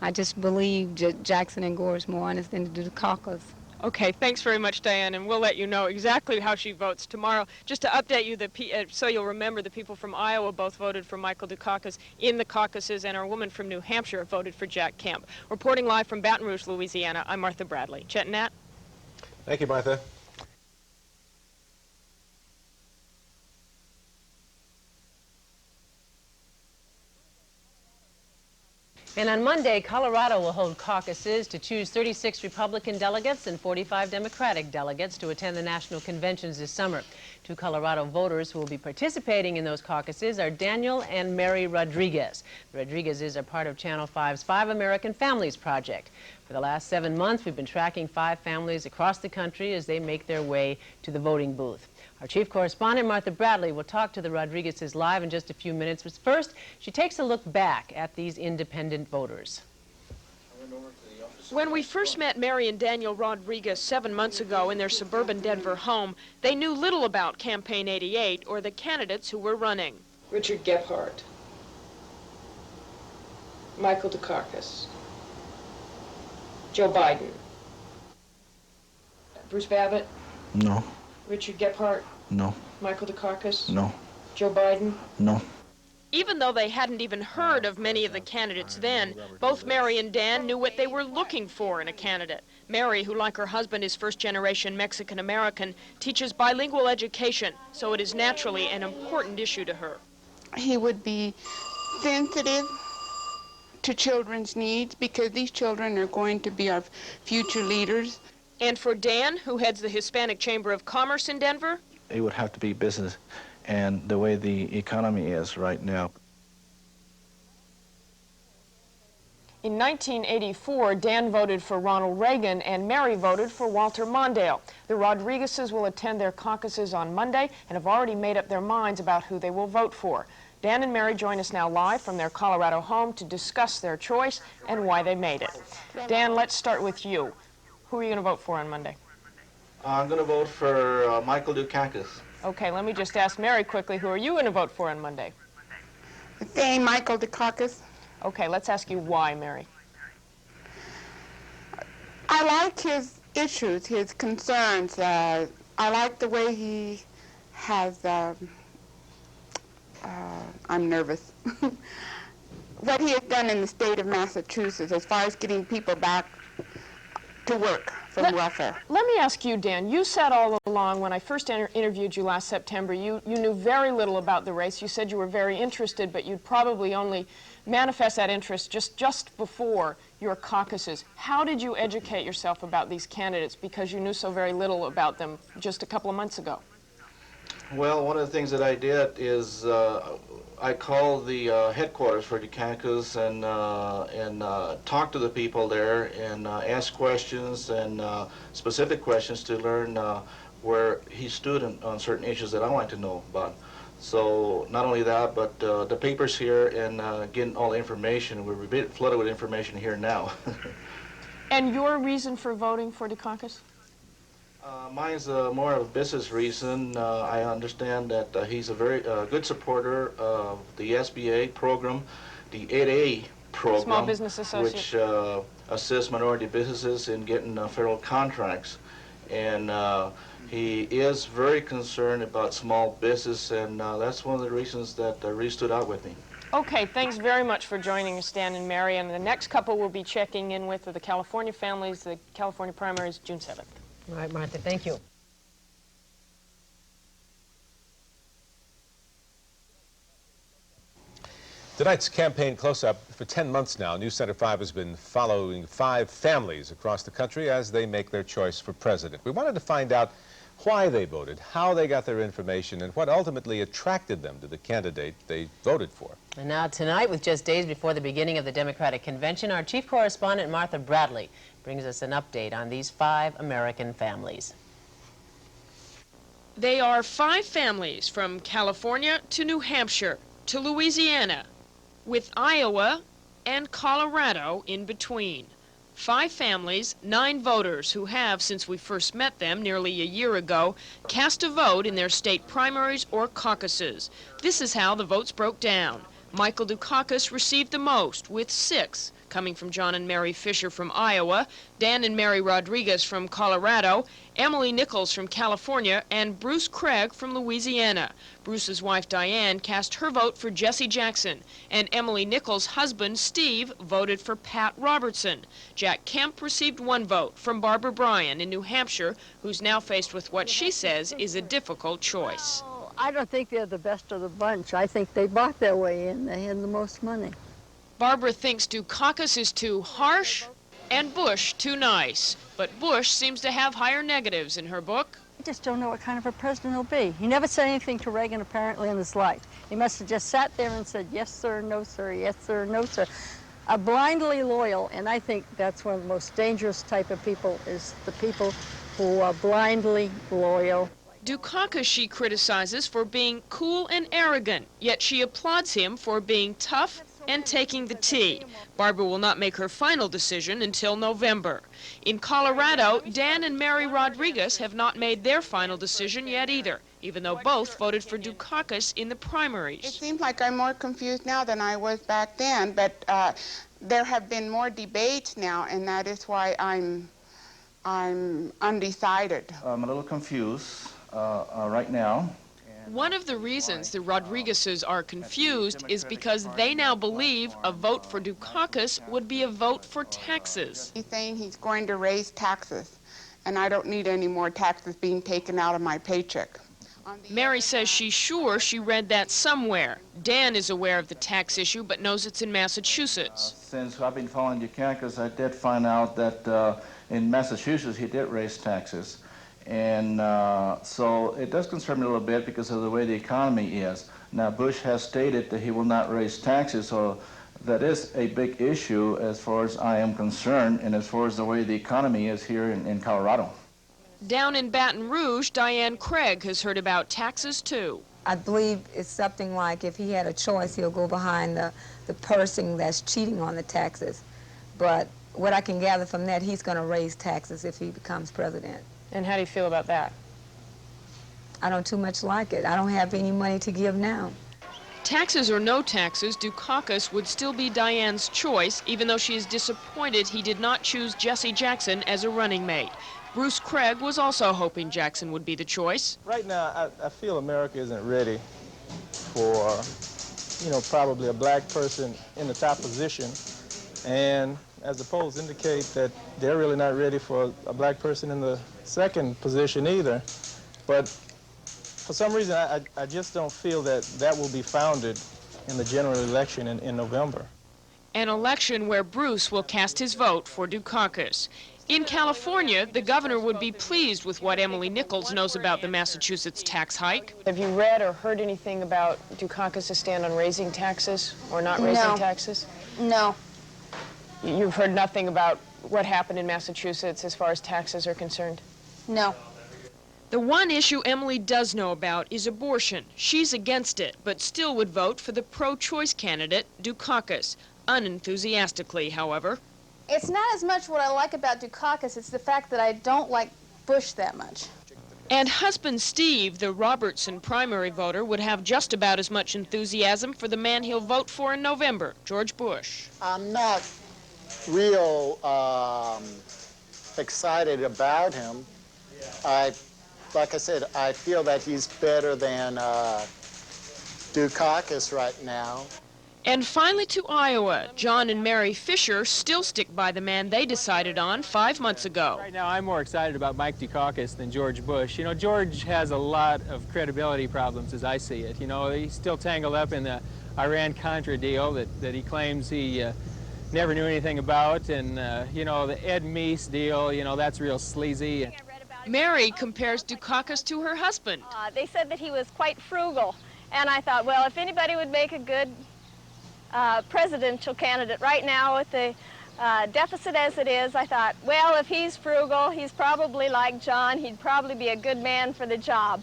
I just believe Jackson and Gore is more honest than the Dukakis. Okay, thanks very much, Diane, and we'll let you know exactly how she votes tomorrow. Just to update you, so you'll remember, the people from Iowa both voted for Michael Dukakis in the caucuses, and our woman from New Hampshire voted for Jack Kemp. Reporting live from Baton Rouge, Louisiana, I'm Martha Bradley. Chet and Nat? Thank you, Martha. And on Monday, Colorado will hold caucuses to choose 36 Republican delegates and 45 Democratic delegates to attend the national conventions this summer. Two Colorado voters who will be participating in those caucuses are Daniel and Mary Rodriguez. The Rodriguezes are part of Channel 5's Five American Families project. For the last 7 months, we've been tracking 5 families across the country as they make their way to the voting booth. Our chief correspondent, Martha Bradley, will talk to the Rodriguezes live in just a few minutes, but first, she takes a look back at these independent voters. When we first met Mary and Daniel Rodriguez 7 months ago in their suburban Denver home, they knew little about Campaign 88 or the candidates who were running. Richard Gephardt, Michael Dukakis, Joe Biden, Bruce Babbitt, No. Richard Gephardt, No. Michael Dukakis, No. Joe Biden. No. Even though they hadn't even heard of many of the candidates then, both Mary and Dan knew what they were looking for in a candidate. Mary, who like her husband is first-generation Mexican-American, teaches bilingual education, so it is naturally an important issue to her. He would be sensitive to children's needs because these children are going to be our future leaders. And for Dan, who heads the Hispanic Chamber of Commerce in Denver, It would have to be business and the way the economy is right now. in 1984, Dan voted for Ronald Reagan and Mary voted for Walter Mondale. The Rodriguezes will attend their caucuses on Monday and have already made up their minds about who they will vote for. Dan and Mary join us now live from their Colorado home to discuss their choice and why they made it. Dan, let's start with you. Who are you going to vote for on Monday? I'm going to vote for Michael Dukakis. Okay, let me just ask Mary quickly, who are you going to vote for on Monday? The same Michael Dukakis. Okay, let's ask you why, Mary. I like his issues, his concerns. I like the way he has, I'm nervous, what he has done in the state of Massachusetts as far as getting people back to work from welfare. Let me ask you, Dan, you said all along when I first interviewed you last September, you knew very little about the race. You said you were very interested, but you'd probably only manifest that interest just before your caucuses. How did you educate yourself about these candidates because you knew so very little about them just a couple of months ago? Well, one of the things that I did is I called the headquarters for Dukakis and talked to the people there and asked questions and specific questions to learn where he stood on certain issues that I wanted to know about. So not only that, but the papers here and getting all the information. We're a bit flooded with information here now. And your reason for voting for Dukakis? Mine's more of a business reason. I understand that he's a very good supporter of the SBA program, the 8A program, Small Business Associate, which assists minority businesses in getting federal contracts. And he is very concerned about small business, and that's one of the reasons that really stood out with me. Okay, thanks very much for joining us, Dan and Mary. And the next couple we'll be checking in with are the California families. The California primaries, June 7th. All right, Martha, thank you. Tonight's campaign close-up. For 10 months now, News Center 5 has been following 5 families across the country as they make their choice for president. We wanted to find out why they voted, how they got their information, and what ultimately attracted them to the candidate they voted for. And now tonight, with just days before the beginning of the Democratic Convention, our chief correspondent, Martha Raddatz, brings us an update on these 5 American families. They are 5 families from California to New Hampshire to Louisiana, with Iowa and Colorado in between. 5 families, 9 voters who have, since we first met them nearly a year ago, cast a vote in their state primaries or caucuses. This is how the votes broke down. Michael Dukakis received the most, with 6, coming from John and Mary Fisher from Iowa, Dan and Mary Rodriguez from Colorado, Emily Nichols from California, and Bruce Craig from Louisiana. Bruce's wife Diane cast her vote for Jesse Jackson, and Emily Nichols' husband Steve voted for Pat Robertson. Jack Kemp received 1 vote from Barbara Bryan in New Hampshire, who's now faced with what she says is a difficult choice. I don't think they're the best of the bunch. I think they bought their way in. They had the most money. Barbara thinks Dukakis is too harsh and Bush too nice. But Bush seems to have higher negatives in her book. I just don't know what kind of a president he'll be. He never said anything to Reagan apparently in his life. He must have just sat there and said, yes, sir, no, sir, yes, sir, no, sir. Blindly loyal, and I think that's one of the most dangerous type of people is the people who are blindly loyal. Dukakis she criticizes for being cool and arrogant, yet she applauds him for being tough and taking the tea. Barbara will not make her final decision until November. In Colorado, Dan and Mary Rodriguez have not made their final decision yet either, even though both voted for Dukakis in the primaries. It seems like I'm more confused now than I was back then, but there have been more debates now, and that is why I'm undecided. I'm a little confused right now. One of the reasons the Rodriguezes are confused is because they now believe a vote for Dukakis would be a vote for taxes. He's saying he's going to raise taxes, and I don't need any more taxes being taken out of my paycheck. Mary says she's sure she read that somewhere. Dan is aware of the tax issue but knows it's in Massachusetts. Since I've been following Dukakis, I did find out that in Massachusetts he did raise taxes. And so it does concern me a little bit because of the way the economy is. Now, Bush has stated that he will not raise taxes, so that is a big issue as far as I am concerned and as far as the way the economy is here in Colorado. Down in Baton Rouge, Diane Craig has heard about taxes, too. I believe it's something like if he had a choice, he'll go behind the person that's cheating on the taxes. But what I can gather from that, he's going to raise taxes if he becomes president. And how do you feel about that? I don't too much like it. I don't have any money to give now. Taxes or no taxes, Dukakis would still be Diane's choice, even though she is disappointed he did not choose Jesse Jackson as a running mate. Bruce Craig was also hoping Jackson would be the choice. Right now, I feel America isn't ready for, probably a black person in the top position. And as the polls indicate that they're really not ready for a black person in the second position either. But for some reason, I just don't feel that that will be founded in the general election in November. An election where Bruce will cast his vote for Dukakis. In California, the governor would be pleased with what Emily Nichols knows about the Massachusetts tax hike. Have you read or heard anything about Dukakis' stand on raising taxes or not raising taxes? No. You've heard nothing about what happened in Massachusetts as far as taxes are concerned? No. The one issue Emily does know about is abortion. She's against it, but still would vote for the pro-choice candidate, Dukakis, unenthusiastically, however. It's not as much what I like about Dukakis, it's the fact that I don't like Bush that much. And husband Steve, the Robertson primary voter, would have just about as much enthusiasm for the man he'll vote for in November, George Bush. I'm not real excited about him. Like I said, I feel that he's better than Dukakis right now. And finally to Iowa. John and Mary Fisher still stick by the man they decided on 5 months ago. Right now, I'm more excited about Mike Dukakis than George Bush. George has a lot of credibility problems as I see it. He's still tangled up in the Iran-Contra deal that he claims he never knew anything about. And, the Ed Meese deal, that's real sleazy. Mary compares Dukakis to her husband. They said that he was quite frugal, and I thought, well, if anybody would make a good presidential candidate right now with the deficit as it is, I thought, well, if he's frugal, he's probably like John. He'd probably be a good man for the job.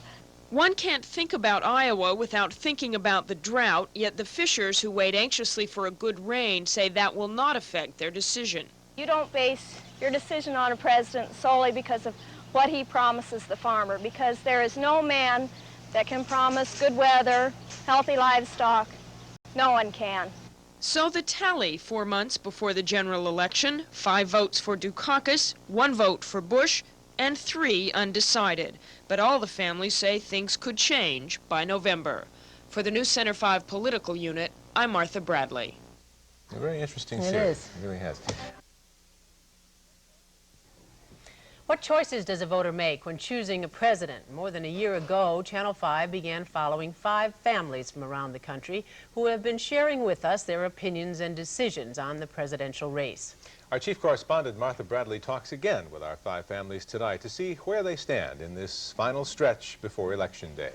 One can't think about Iowa without thinking about the drought, yet the Fishers, who wait anxiously for a good rain, say that will not affect their decision. You don't base your decision on a president solely because of what he promises the farmer, because there is no man that can promise good weather, healthy livestock. No one can. So the tally 4 months before the general election: 5 votes for Dukakis, 1 vote for Bush, and 3 undecided. But all the families say things could change by November. For the News Center 5 political unit, I'm Martha Bradley. A very interesting It series. is. It really has. What choices does a voter make when choosing a president? More than a year ago, Channel 5 began following 5 families from around the country who have been sharing with us their opinions and decisions on the presidential race. Our chief correspondent, Martha Bradley, talks again with our 5 families tonight to see where they stand in this final stretch before Election Day.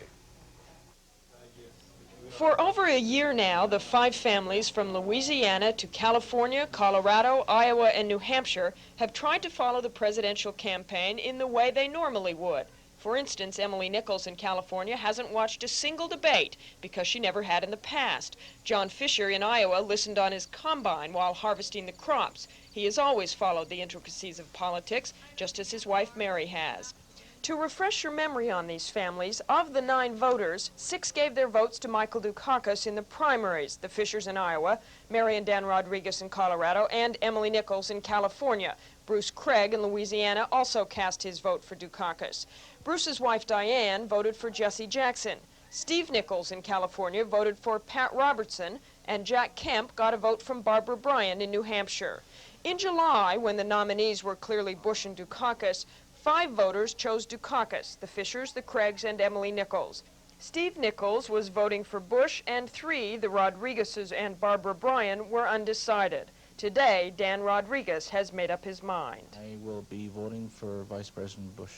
For over a year now, the 5 families from Louisiana to California, Colorado, Iowa, and New Hampshire have tried to follow the presidential campaign in the way they normally would. For instance, Emily Nichols in California hasn't watched a single debate because she never had in the past. John Fisher in Iowa listened on his combine while harvesting the crops. He has always followed the intricacies of politics, just as his wife Mary has. To refresh your memory on these families, of the 9 voters, 6 gave their votes to Michael Dukakis in the primaries: the Fishers in Iowa, Mary and Dan Rodriguez in Colorado, and Emily Nichols in California. Bruce Craig in Louisiana also cast his vote for Dukakis. Bruce's wife Diane voted for Jesse Jackson. Steve Nichols in California voted for Pat Robertson, and Jack Kemp got a vote from Barbara Bryan in New Hampshire. In July, when the nominees were clearly Bush and Dukakis, 5 voters chose Dukakis: the Fishers, the Craigs, and Emily Nichols. Steve Nichols was voting for Bush, and 3, the Rodriguezes and Barbara Bryan, were undecided. Today, Dan Rodriguez has made up his mind. I will be voting for Vice President Bush.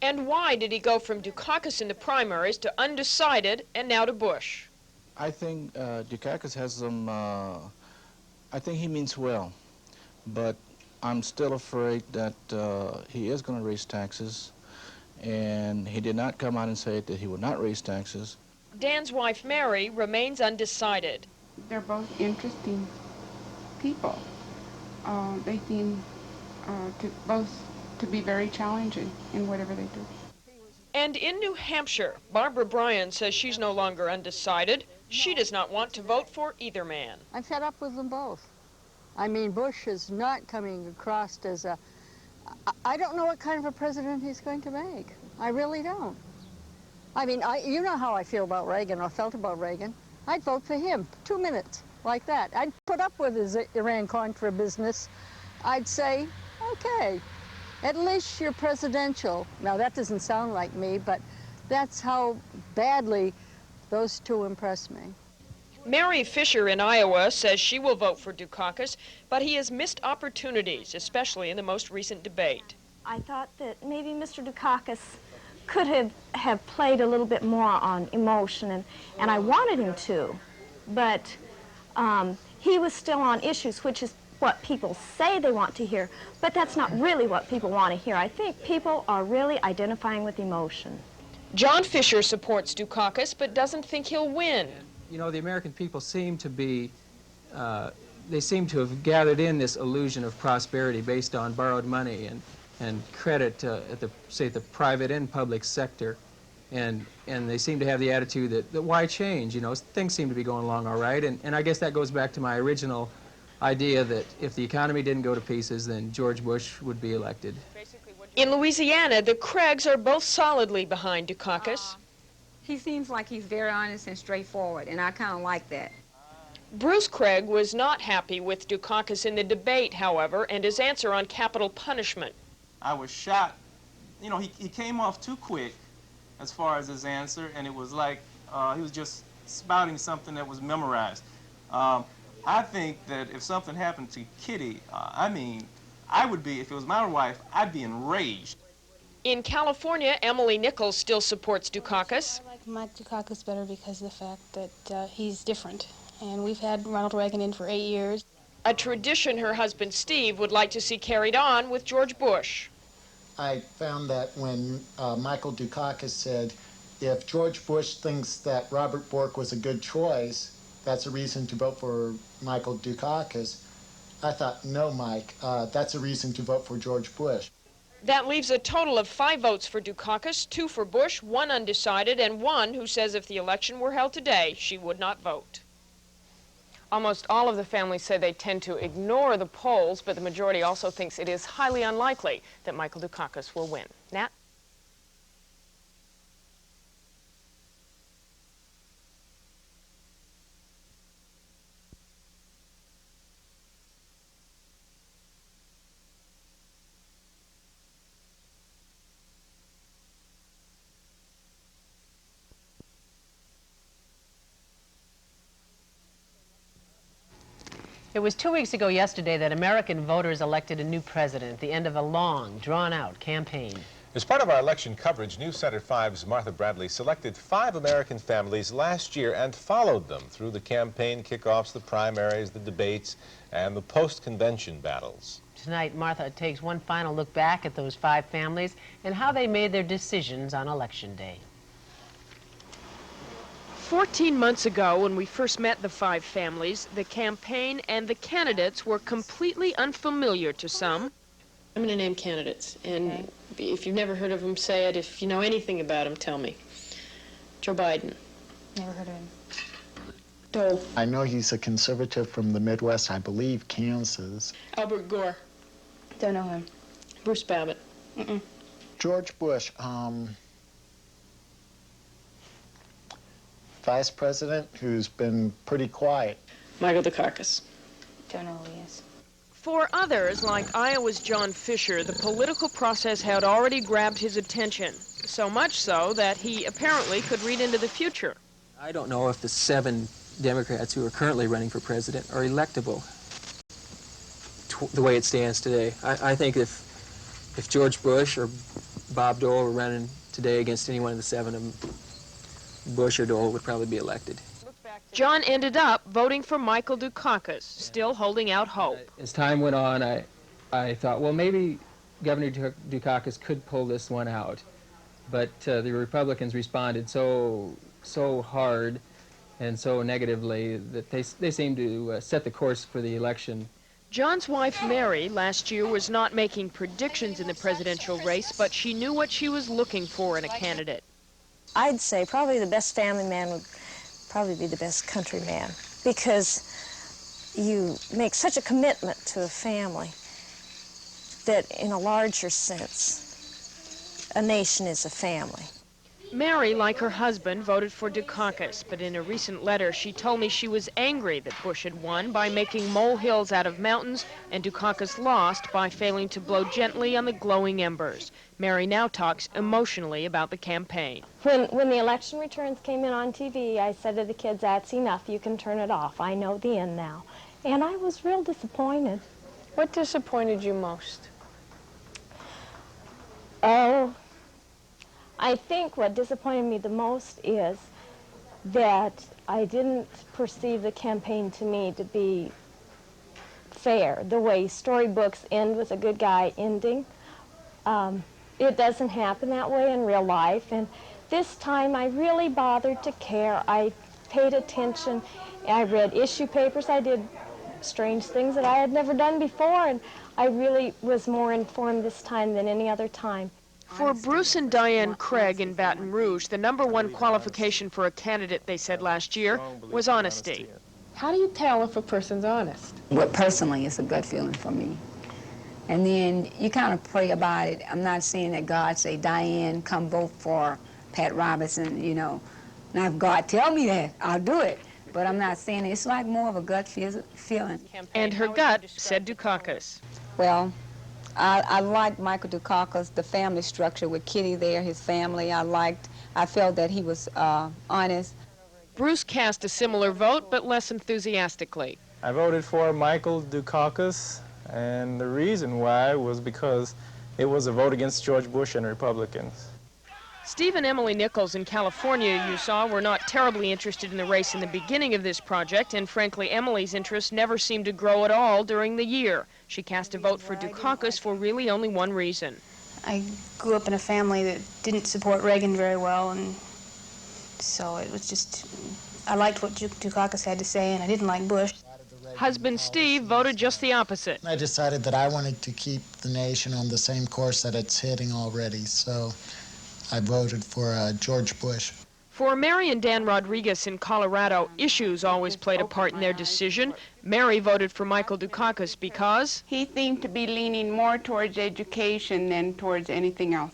And why did he go from Dukakis in the primaries to undecided and now to Bush? I think Dukakis has some, I think he means well, but I'm still afraid that he is going to raise taxes, and he did not come out and say that he would not raise taxes. Dan's wife, Mary, remains undecided. They're both interesting people. They seem to be very challenging in whatever they do. And in New Hampshire, Barbara Bryan says she's no longer undecided. She does not want to vote for either man. I'm fed up with them both. I mean, Bush is not coming across as a... I don't know what kind of a president he's going to make. I really don't. I mean, you know how I feel about Reagan, or felt about Reagan. I'd vote for him, 2 minutes, like that. I'd put up with his Iran-Contra business. I'd say, okay, at least you're presidential. Now, that doesn't sound like me, but that's how badly those 2 impress me. Mary Fisher in Iowa says she will vote for Dukakis, but he has missed opportunities, especially in the most recent debate. I thought that maybe Mr. Dukakis could have played a little bit more on emotion, and I wanted him to, but he was still on issues, which is what people say they want to hear, but that's not really what people want to hear. I think people are really identifying with emotion. John Fisher supports Dukakis, but doesn't think he'll win. You know, the American people seem to be, they seem to have gathered in this illusion of prosperity based on borrowed money and credit at the private and public sector. And they seem to have the attitude that why change? You know, things seem to be going along all right. And I guess that goes back to my original idea that if the economy didn't go to pieces, then George Bush would be elected. In Louisiana, the Craigs are both solidly behind Dukakis. He seems like he's very honest and straightforward, and I kind of like that. Bruce Craig was not happy with Dukakis in the debate, however, and his answer on capital punishment. I was shocked. You know, he came off too quick as far as his answer, and it was like he was just spouting something that was memorized. I think that if something happened to Kitty, I mean, I would be, if it was my wife, I'd be enraged. In California, Emily Nichols still supports Dukakis. I like Mike Dukakis better because of the fact that he's different. And we've had Ronald Reagan in for 8 years. A tradition her husband Steve would like to see carried on with George Bush. I found that when Michael Dukakis said, if George Bush thinks that Robert Bork was a good choice, that's a reason to vote for Michael Dukakis. I thought, no, Mike, that's a reason to vote for George Bush. That leaves a total of 5 votes for Dukakis, 2 for Bush, 1 undecided, and 1 who says if the election were held today, she would not vote. Almost all of the families say they tend to ignore the polls, but the majority also thinks it is highly unlikely that Michael Dukakis will win. Nat? It was 2 weeks ago yesterday that American voters elected a new president at the end of a long, drawn-out campaign. As part of our election coverage, News Center 5's Martha Bradley selected 5 American families last year and followed them through the campaign kickoffs, the primaries, the debates, and the post-convention battles. Tonight, Martha takes one final look back at those 5 families and how they made their decisions on Election Day. 14 months ago, when we first met the 5 families, the campaign and the candidates were completely unfamiliar to some. I'm going to name candidates, and if you've never heard of them, say it. If you know anything about them, tell me. Joe Biden. Never heard of him. Dole. I know he's a conservative from the Midwest, I believe Kansas. Albert Gore. Don't know him. Bruce Babbitt. Mm-mm. George Bush, Vice President, who's been pretty quiet. Michael Dukakis. Don't know who he is. For others, like Iowa's John Fisher, the political process had already grabbed his attention, so much so that he apparently could read into the future. I don't know if the 7 Democrats who are currently running for president are electable the way it stands today. I think if George Bush or Bob Dole were running today against any one of the 7 of them, Bush or Dole would probably be elected. John ended up voting for Michael Dukakis, still holding out hope. As time went on, I thought, well, maybe Governor Dukakis could pull this one out. But the Republicans responded so hard and so negatively that they seemed to set the course for the election. John's wife, Mary, last year was not making predictions in the presidential race, but she knew what she was looking for in a candidate. I'd say probably the best family man would probably be the best country man, because you make such a commitment to a family that in a larger sense, a nation is a family. Mary, like her husband, voted for Dukakis, but in a recent letter she told me she was angry that Bush had won by making molehills out of mountains and Dukakis lost by failing to blow gently on the glowing embers. Mary now talks emotionally about the campaign. When the election returns came in on TV, I said to the kids, that's enough, you can turn it off. I know the end now. And I was real disappointed. What disappointed you most? Oh, I think what disappointed me the most is that I didn't perceive the campaign to me to be fair. The way storybooks end with a good guy ending, it doesn't happen that way in real life. And this time I really bothered to care. I paid attention. I read issue papers. I did strange things that I had never done before, and I really was more informed this time than any other time. For Bruce and Diane Craig in Baton Rouge, the #1 qualification for a candidate, they said last year, was honesty. How do you tell if a person's honest? Well, personally, it's a gut feeling for me. And then you kind of pray about it. I'm not saying that God say, Diane, come vote for Pat Robertson, you know. Now, if God tell me that, I'll do it. But I'm not saying it. It's like more of a gut feeling. And her gut said Dukakis. Well, I liked Michael Dukakis, the family structure with Kitty there, his family. I felt that he was honest. Bruce cast a similar vote, but less enthusiastically. I voted for Michael Dukakis, and the reason why was because It was a vote against George Bush and Republicans. Steve and Emily Nichols in California, you saw, were not terribly interested in the race in the beginning of this project, and frankly, Emily's interest never seemed to grow at all during the year. She cast a vote for Dukakis for really only one reason. I grew up in a family that didn't support Reagan very well, and so it was just, I liked what Dukakis had to say, and I didn't like Bush. Husband Steve voted just the opposite. I decided that I wanted to keep the nation on the same course that it's hitting already, so I voted for George Bush. For Mary and Dan Rodriguez in Colorado, issues always played a part in their decision. Mary voted for Michael Dukakis because he seemed to be leaning more towards education than towards anything else.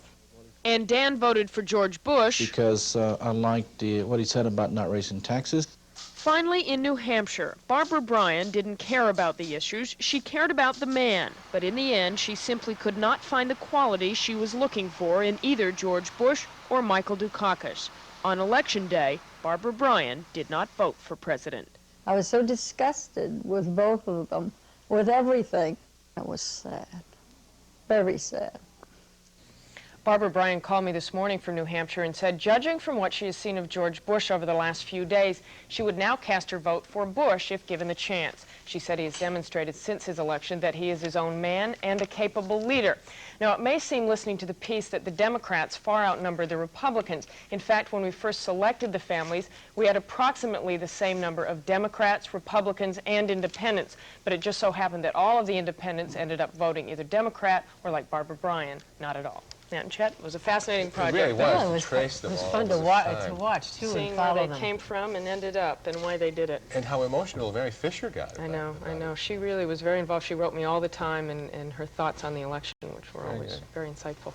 And Dan voted for George Bush because I liked what he said about not raising taxes. Finally, in New Hampshire, Barbara Bryan didn't care about the issues. She cared about the man. But in the end, she simply could not find the quality she was looking for in either George Bush or Michael Dukakis. On Election Day, Barbara Bryan did not vote for president. I was so disgusted with both of them, with everything. It was sad, very sad. Barbara Bryan called me this morning from New Hampshire and said, judging from what she has seen of George Bush over the last few days, she would now cast her vote for Bush if given the chance. She said he has demonstrated since his election that he is his own man and a capable leader. Now, it may seem, listening to the piece, that the Democrats far outnumber the Republicans. In fact, when we first selected the families, we had approximately the same number of Democrats, Republicans, and independents. But it just so happened that all of the independents ended up voting either Democrat or, like Barbara Bryan, not at all. Now, Chet, it was a fascinating project. It really was. Yeah, It was fun to watch, too, seeing and where follow they them. came from and ended up and why they did it. And how emotional Mary Fisher got. I know. She really was very involved. She wrote me all the time and her thoughts on the election, which were always very insightful.